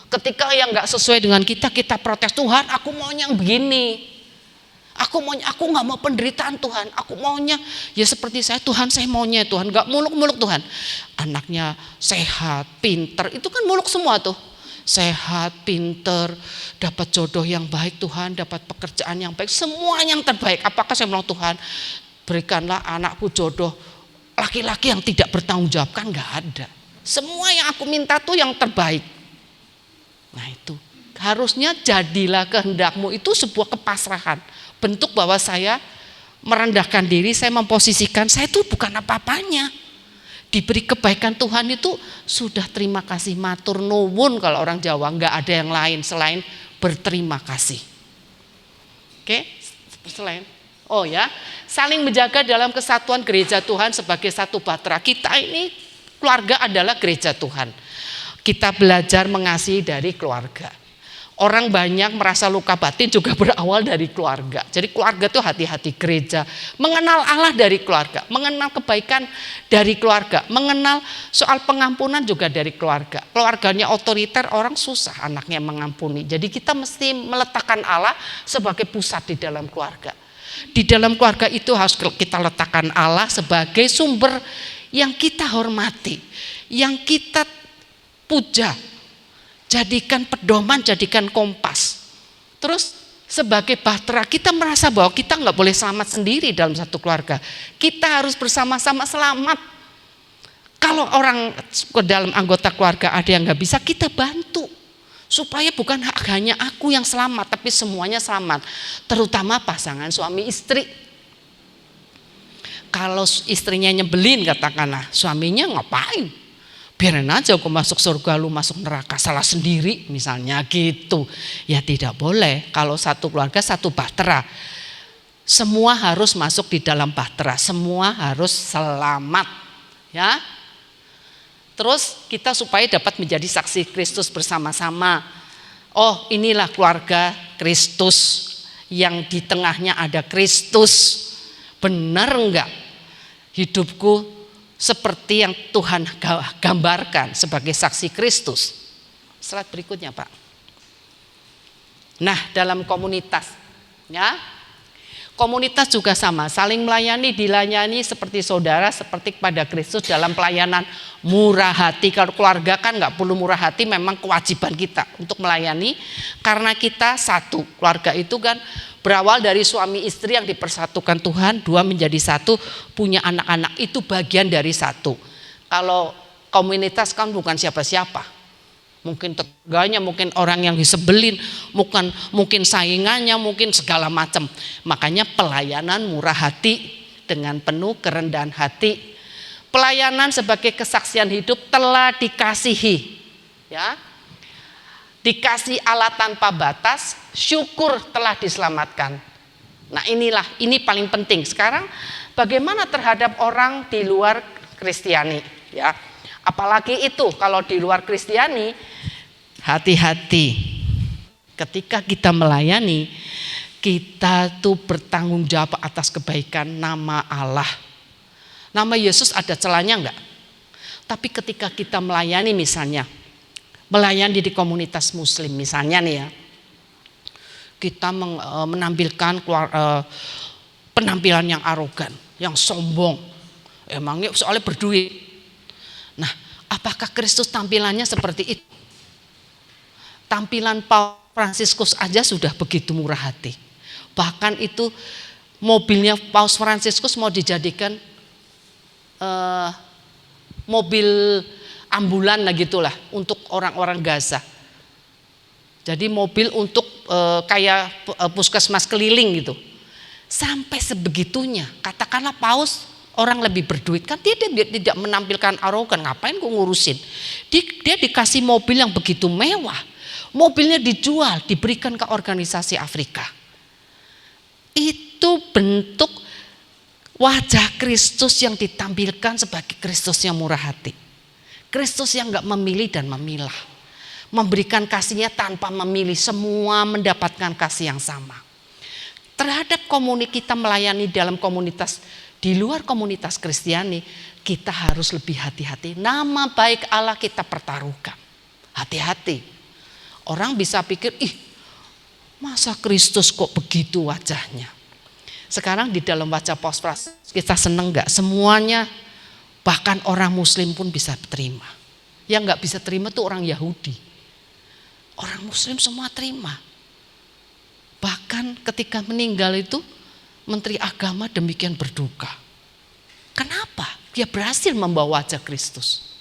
Ketika yang nggak sesuai dengan kita protes, Tuhan aku maunya yang begini. Aku nggak mau penderitaan Tuhan. Aku maunya ya seperti saya, Tuhan saya maunya Tuhan nggak muluk-muluk Tuhan. Anaknya sehat, pinter, itu kan muluk semua tuh. Sehat, pinter, dapat jodoh yang baik Tuhan, dapat pekerjaan yang baik, semua yang terbaik. Apakah saya bilang Tuhan berikanlah anakku jodoh laki-laki yang tidak bertanggung jawab? Kan nggak ada. Semua yang aku minta tuh yang terbaik. Nah itu harusnya jadilah kehendakmu itu sebuah kepasrahan. Bentuk bahwa saya merendahkan diri, saya memposisikan saya itu bukan apa-apanya. Diberi kebaikan Tuhan itu sudah terima kasih, matur nuwun kalau orang Jawa, nggak ada yang lain selain berterima kasih. Oke, selain saling menjaga dalam kesatuan gereja Tuhan sebagai satu bahtera. Kita ini keluarga adalah gereja Tuhan. Kita belajar mengasihi dari keluarga. Orang banyak merasa luka batin juga berawal dari keluarga. Jadi keluarga itu hati-hati, gereja. Mengenal Allah dari keluarga, mengenal kebaikan dari keluarga, mengenal soal pengampunan juga dari keluarga. Keluarganya otoriter, orang susah anaknya mengampuni. Jadi kita mesti meletakkan Allah sebagai pusat di dalam keluarga. Di dalam keluarga itu harus kita letakkan Allah sebagai sumber yang kita hormati, yang kita puja, jadikan pedoman, jadikan kompas. Terus sebagai bahtera kita merasa bahwa kita nggak boleh selamat sendiri dalam satu keluarga. Kita harus bersama-sama selamat. Kalau orang ke dalam anggota keluarga ada yang nggak bisa, kita bantu supaya bukan hanya aku yang selamat, tapi semuanya selamat. Terutama pasangan suami istri. Kalau istrinya nyebelin katakanlah, suaminya ngapain? Biarin aja aku masuk surga, lu masuk neraka, salah sendiri misalnya gitu. Ya tidak boleh. Kalau satu keluarga satu bahtera, semua harus masuk di dalam bahtera, semua harus selamat, ya. Terus kita supaya dapat menjadi saksi Kristus bersama-sama. Oh inilah keluarga Kristus, yang di tengahnya ada Kristus. Benar enggak hidupku seperti yang Tuhan gambarkan sebagai saksi Kristus? Slide berikutnya Pak. Nah dalam komunitas, ya, komunitas juga sama, saling melayani, dilayani seperti saudara, seperti kepada Kristus dalam pelayanan murah hati. Kalau keluarga kan nggak perlu murah hati, memang kewajiban kita untuk melayani karena kita satu. Keluarga itu kan berawal dari suami istri yang dipersatukan Tuhan, dua menjadi satu, punya anak-anak, itu bagian dari satu. Kalau komunitas kan bukan siapa-siapa, Mungkin tetangganya, mungkin orang yang disebelin, mungkin saingannya, mungkin segala macam. Makanya pelayanan murah hati dengan penuh kerendahan hati. Pelayanan sebagai kesaksian hidup telah dikasihi, ya. Dikasih Allah tanpa batas, syukur telah diselamatkan. Nah ini paling penting. Sekarang bagaimana terhadap orang di luar Kristiani, ya. Apalagi itu kalau di luar Kristiani, hati-hati. Ketika kita melayani, kita tuh bertanggung jawab atas kebaikan nama Allah. Nama Yesus ada celahnya enggak? Tapi ketika kita melayani misalnya, melayani di komunitas muslim misalnya nih ya, kita menampilkan penampilan yang arogan, yang sombong, emangnya soalnya berduit. Nah, apakah Kristus tampilannya seperti itu? Tampilan Paus Fransiskus aja sudah begitu murah hati. Bahkan itu mobilnya Paus Fransiskus mau dijadikan mobil ambulan lah gitulah untuk orang-orang Gaza. Jadi mobil untuk kayak puskesmas keliling gitu. Sampai sebegitunya. Katakanlah Paus orang lebih berduit, kan dia tidak menampilkan arogan, ngapain gue ngurusin. Dia dikasih mobil yang begitu mewah. Mobilnya dijual, diberikan ke organisasi Afrika. Itu bentuk wajah Kristus yang ditampilkan sebagai Kristus yang murah hati. Kristus yang gak memilih dan memilah. Memberikan kasihnya tanpa memilih, semua mendapatkan kasih yang sama. Terhadap kita melayani dalam komunitas, di luar komunitas Kristiani, kita harus lebih hati-hati. Nama baik Allah kita pertaruhkan. Hati-hati. Orang bisa pikir, masa Kristus kok begitu wajahnya. Sekarang di dalam wajah Paus Fransiskus kita seneng gak? Semuanya, bahkan orang muslim pun bisa terima. Yang gak bisa terima tuh orang Yahudi. Orang muslim semua terima. Bahkan ketika meninggal itu Menteri Agama demikian berduka. Kenapa? Dia berhasil membawa wajah Kristus.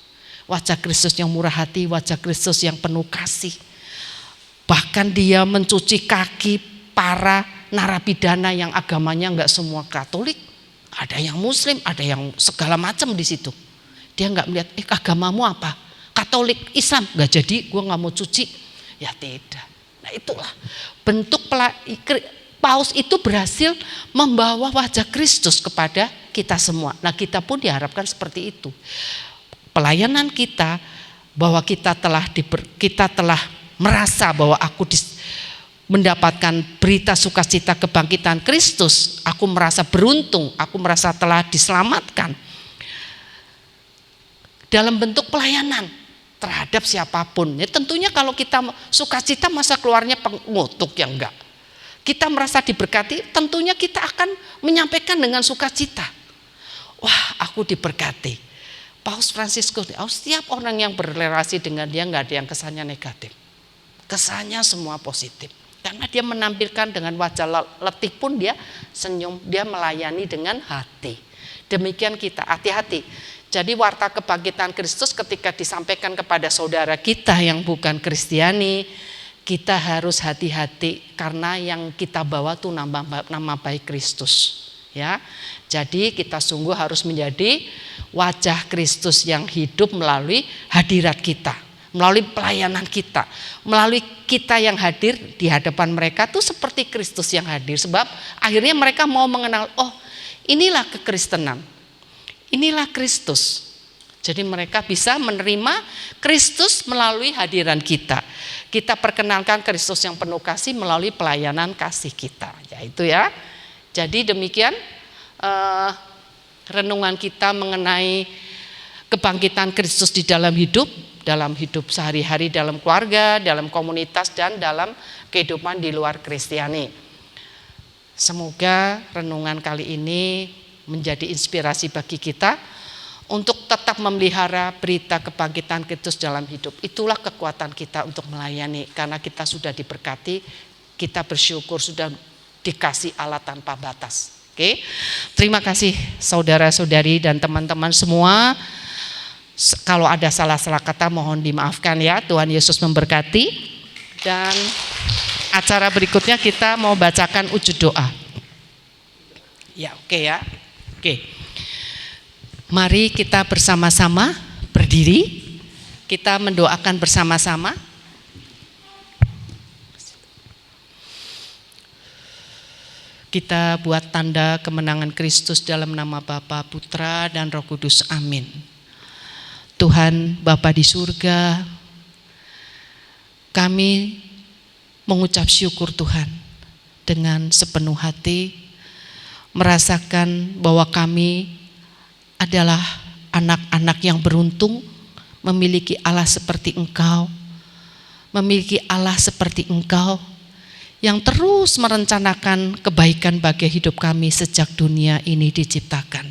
Wajah Kristus yang murah hati, wajah Kristus yang penuh kasih. Bahkan dia mencuci kaki para narapidana yang agamanya enggak semua Katolik. Ada yang Muslim, ada yang segala macam di situ. Dia enggak melihat, agamamu apa? Katolik, Islam, enggak jadi, gue enggak mau cuci. Ya tidak. Nah itulah bentuk Paus itu berhasil membawa wajah Kristus kepada kita semua. Nah kita pun diharapkan seperti itu. Pelayanan kita bahwa kita telah merasa bahwa aku mendapatkan berita sukacita kebangkitan Kristus, aku merasa beruntung, aku merasa telah diselamatkan. Dalam bentuk pelayanan terhadap siapapun. Ya, tentunya kalau kita sukacita masa keluarnya pengutuk ya enggak. Kita merasa diberkati, tentunya kita akan menyampaikan dengan sukacita. Wah, aku diberkati. Paus Fransiskus, setiap orang yang berrelasi dengan dia nggak ada yang kesannya negatif. Kesannya semua positif. Karena dia menampilkan dengan wajah letih pun dia senyum, dia melayani dengan hati. Demikian kita, hati-hati. Jadi warta kebangkitan Kristus ketika disampaikan kepada saudara kita yang bukan Kristiani, kita harus hati-hati karena yang kita bawa tuh nama baik Kristus. Ya, jadi kita sungguh harus menjadi wajah Kristus yang hidup melalui hadirat kita, melalui pelayanan kita, melalui kita yang hadir di hadapan mereka tuh seperti Kristus yang hadir. Sebab akhirnya mereka mau mengenal, oh inilah kekristenan, inilah Kristus. Jadi mereka bisa menerima Kristus melalui hadiran kita. Kita perkenalkan Kristus yang penuh kasih melalui pelayanan kasih kita. Ya itu ya. Jadi demikian renungan kita mengenai kebangkitan Kristus di dalam hidup sehari-hari, dalam keluarga, dalam komunitas, dan dalam kehidupan di luar Kristiani. Semoga renungan kali ini menjadi inspirasi bagi kita untuk tetap memelihara berita kebangkitan Kristus dalam hidup. Itulah kekuatan kita untuk melayani, karena kita sudah diberkati, kita bersyukur sudah dikasih Allah tanpa batas. Oke, terima kasih saudara-saudari dan teman-teman semua. Kalau ada salah-salah kata mohon dimaafkan ya. Tuhan Yesus memberkati. Dan acara berikutnya kita mau bacakan wujud doa. Ya, oke ya. Oke. Mari kita bersama-sama berdiri. Kita mendoakan bersama-sama. Kita buat tanda kemenangan Kristus dalam nama Bapa, Putra, dan Roh Kudus. Amin. Tuhan Bapa di surga, kami mengucap syukur Tuhan dengan sepenuh hati, merasakan bahwa kami adalah anak-anak yang beruntung, memiliki Allah seperti Engkau, memiliki Allah seperti Engkau, yang terus merencanakan kebaikan bagi hidup kami sejak dunia ini diciptakan.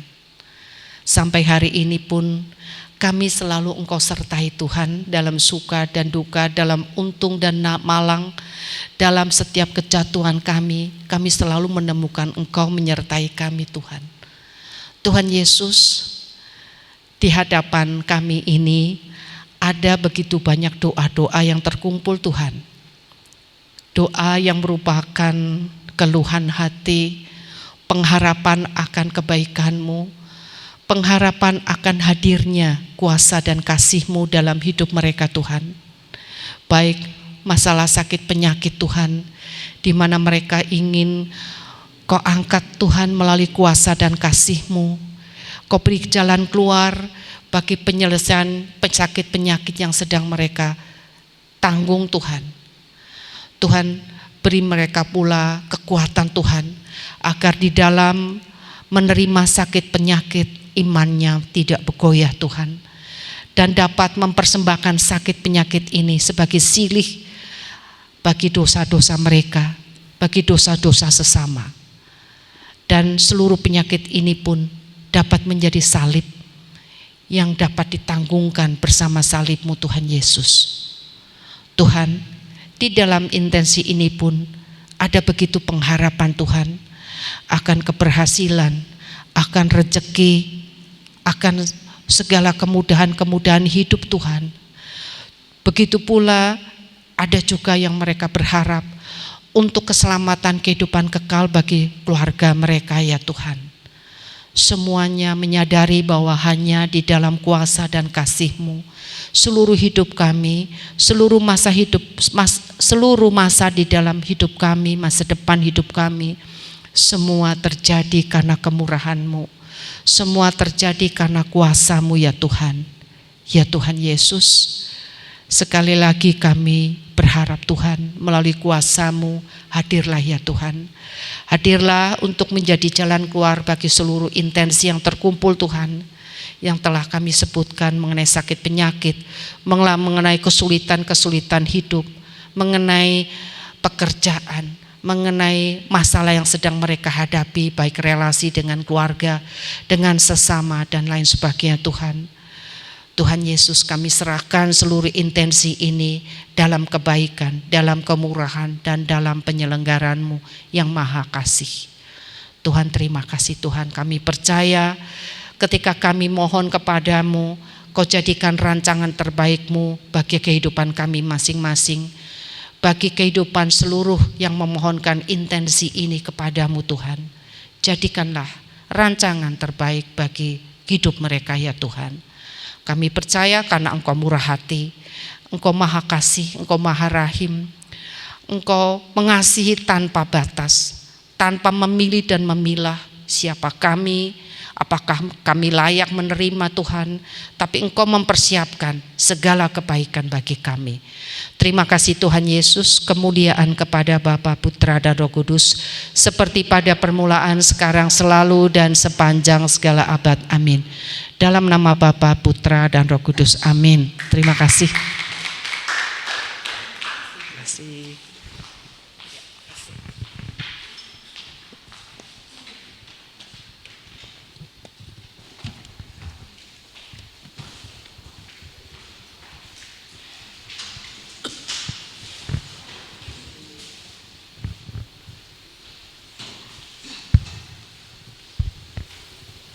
Sampai hari ini pun kami selalu Engkau sertai Tuhan, dalam suka dan duka, dalam untung dan malang, dalam setiap kejatuhan kami selalu menemukan Engkau menyertai kami Tuhan. Tuhan Yesus, di hadapan kami ini ada begitu banyak doa-doa yang terkumpul Tuhan. Doa yang merupakan keluhan hati, pengharapan akan kebaikan-Mu, pengharapan akan hadirnya kuasa dan kasih-Mu dalam hidup mereka Tuhan. Baik masalah sakit penyakit Tuhan, di mana mereka ingin Kau angkat Tuhan melalui kuasa dan kasih-Mu. Kau beri jalan keluar bagi penyelesaian sakit penyakit yang sedang mereka tanggung Tuhan. Tuhan, beri mereka pula kekuatan Tuhan, agar di dalam menerima sakit penyakit imannya tidak bergoyah Tuhan, dan dapat mempersembahkan sakit penyakit ini sebagai silih bagi dosa-dosa mereka, bagi dosa-dosa sesama. Dan seluruh penyakit ini pun dapat menjadi salib yang dapat ditanggungkan bersama salib-Mu Tuhan Yesus. Tuhan, di dalam intensi ini pun ada begitu pengharapan Tuhan akan keberhasilan, akan rezeki, akan segala kemudahan-kemudahan hidup Tuhan. Begitu pula ada juga yang mereka berharap untuk keselamatan kehidupan kekal bagi keluarga mereka ya Tuhan. Semuanya menyadari bahwa hanya di dalam kuasa dan kasih-Mu seluruh hidup kami, seluruh masa di dalam hidup kami, masa depan hidup kami, semua terjadi karena kemurahan-Mu, semua terjadi karena kuasa-Mu ya Tuhan. Ya Tuhan Yesus, sekali lagi kami berharap Tuhan melalui kuasa-Mu, hadirlah ya Tuhan. Hadirlah untuk menjadi jalan keluar bagi seluruh intensi yang terkumpul Tuhan, yang telah kami sebutkan mengenai sakit penyakit, mengenai kesulitan-kesulitan hidup, mengenai pekerjaan, mengenai masalah yang sedang mereka hadapi, baik relasi dengan keluarga, dengan sesama dan lain sebagainya Tuhan. Tuhan Yesus, kami serahkan seluruh intensi ini dalam kebaikan, dalam kemurahan, dan dalam penyelenggaran-Mu yang maha kasih. Tuhan, terima kasih Tuhan, kami percaya ketika kami mohon kepadamu, Kau jadikan rancangan terbaik-Mu bagi kehidupan kami masing-masing, bagi kehidupan seluruh yang memohonkan intensi ini kepadamu Tuhan. Jadikanlah rancangan terbaik bagi hidup mereka ya Tuhan. Kami percaya karena Engkau murah hati, Engkau maha kasih, Engkau maha rahim, Engkau mengasihi tanpa batas, tanpa memilih dan memilah siapa kami, apakah kami layak menerima Tuhan, tapi Engkau mempersiapkan segala kebaikan bagi kami. Terima kasih Tuhan Yesus, kemuliaan kepada Bapa, Putra, dan Roh Kudus, seperti pada permulaan, sekarang, selalu, dan sepanjang segala abad. Amin. Dalam nama Bapa, Putra, dan Roh Kudus. Amin. Terima kasih. Terima kasih.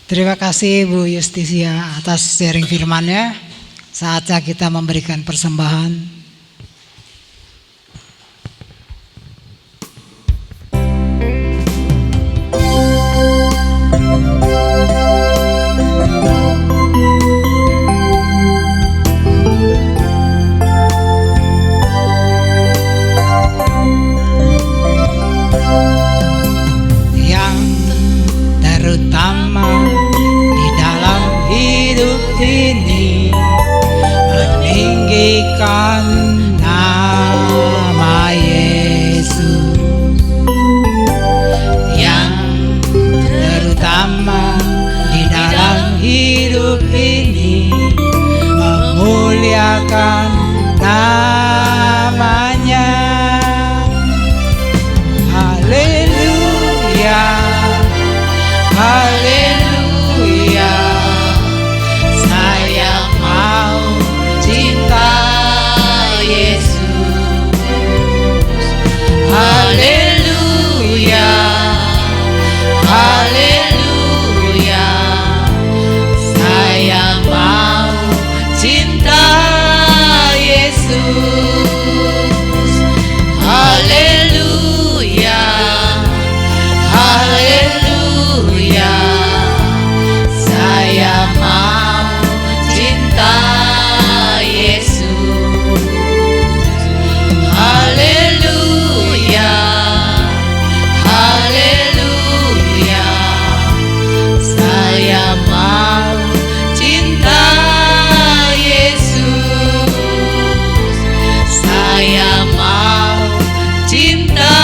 Terima kasih Bu Justisia atas sharing firman-Nya. Saatnya kita memberikan persembahan. Yang terutama di dalam hidup ini, meninggikan nama Yesus. Yang terutama di dalam hidup ini, memuliakan namanya. Haleluya, haleluya. Saya mau cinta Yesus. Haleluya, haleluya. Saya mau cinta Yesus. Haleluya, haleluya. Saya mau cinta Yesus. Haleluya, haleluya. Saya mau cinta Yesus. Saya mau cinta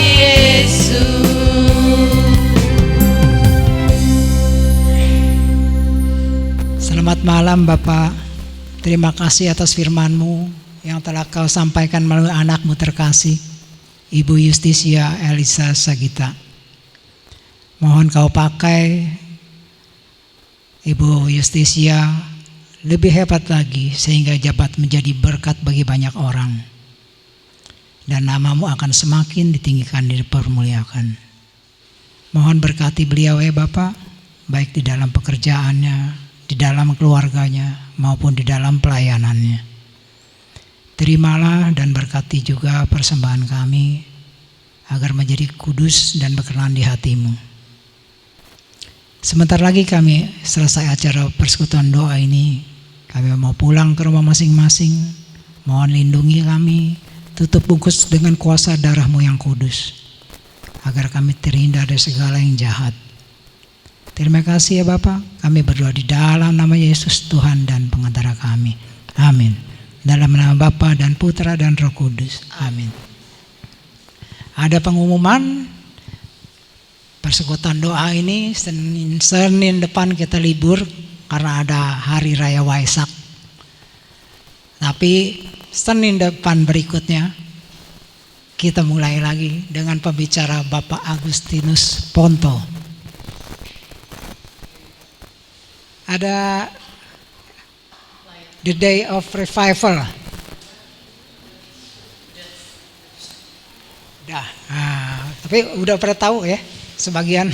Yesus. Selamat malam Bapak. Terima kasih atas firman-Mu yang telah Kau sampaikan melalui anak-Mu terkasih, Ibu Yustisia Elisa Sagita. Mohon Kau pakai Ibu Yustisia lebih hebat lagi sehingga dapat menjadi berkat bagi banyak orang. Dan nama-Mu akan semakin ditinggikan dan dipermuliakan. Mohon berkati beliau ya Bapak, baik di dalam pekerjaannya, di dalam keluarganya, maupun di dalam pelayanannya. Terimalah dan berkati juga persembahan kami agar menjadi kudus dan berkenan di hati-Mu. Sebentar lagi kami selesai acara persekutuan doa ini, kami mau pulang ke rumah masing-masing. Mohon lindungi kami, tutup bungkus dengan kuasa darah-Mu yang kudus, agar kami terhindar dari segala yang jahat. Terima kasih ya Bapak, kami berdoa di dalam nama Yesus Tuhan dan Pengantara kami. Amin. Dalam nama Bapa dan Putra dan Roh Kudus. Amin. Ada pengumuman persekutuan doa ini Senin depan kita libur karena ada Hari Raya Waisak. Tapi Senin depan berikutnya kita mulai lagi dengan pembicara Bapak Agustinus Ponto. Ada The Day of Revival. Tapi udah pada tahu ya sebagian.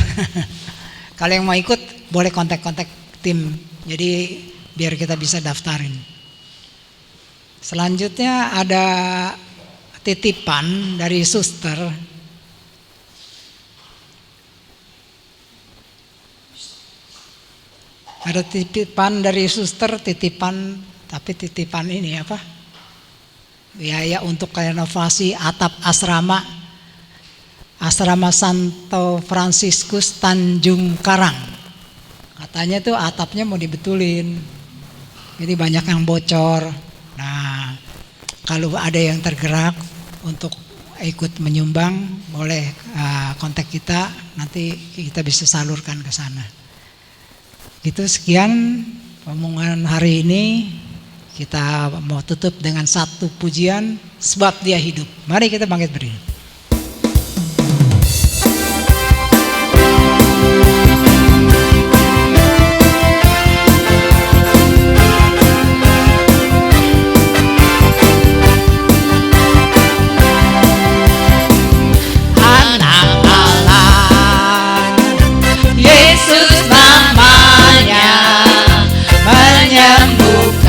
Kalau yang mau ikut boleh kontak-kontak tim. Jadi biar kita bisa daftarin. Selanjutnya ada titipan dari suster. Ada titipan dari suster, tapi titipan ini apa? Biaya untuk renovasi atap asrama Santo Fransiskus Tanjung Karang. Katanya tuh atapnya mau dibetulin. Jadi banyak yang bocor. Nah, kalau ada yang tergerak untuk ikut menyumbang, boleh kontak kita, nanti kita bisa salurkan ke sana. Gitu, sekian omongan hari ini. Kita mau tutup dengan satu pujian, sebab Dia hidup. Mari kita bangkit berdiri. Yesus namanya menyembuhkan.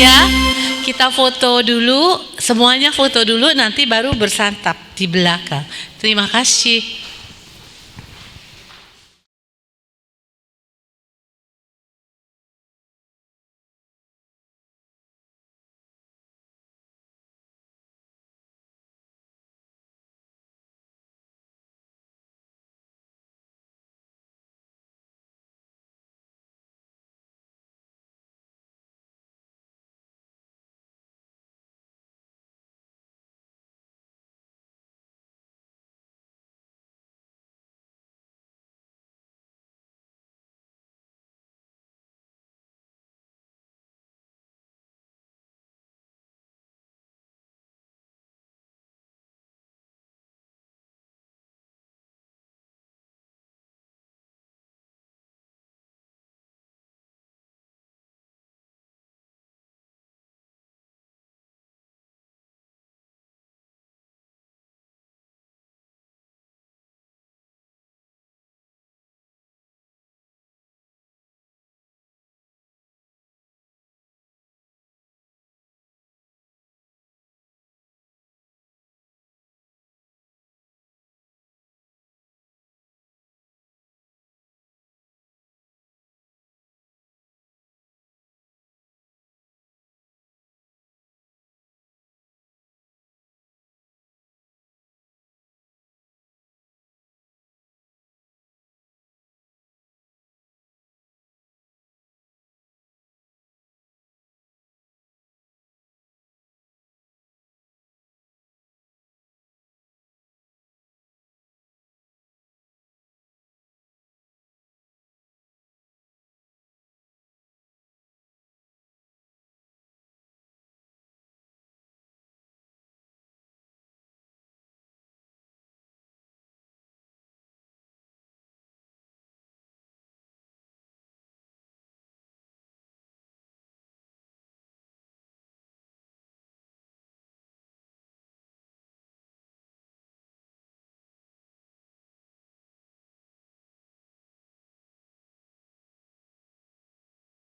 ya. Kita foto dulu, semuanya foto dulu, nanti baru bersantap di belakang. Terima kasih.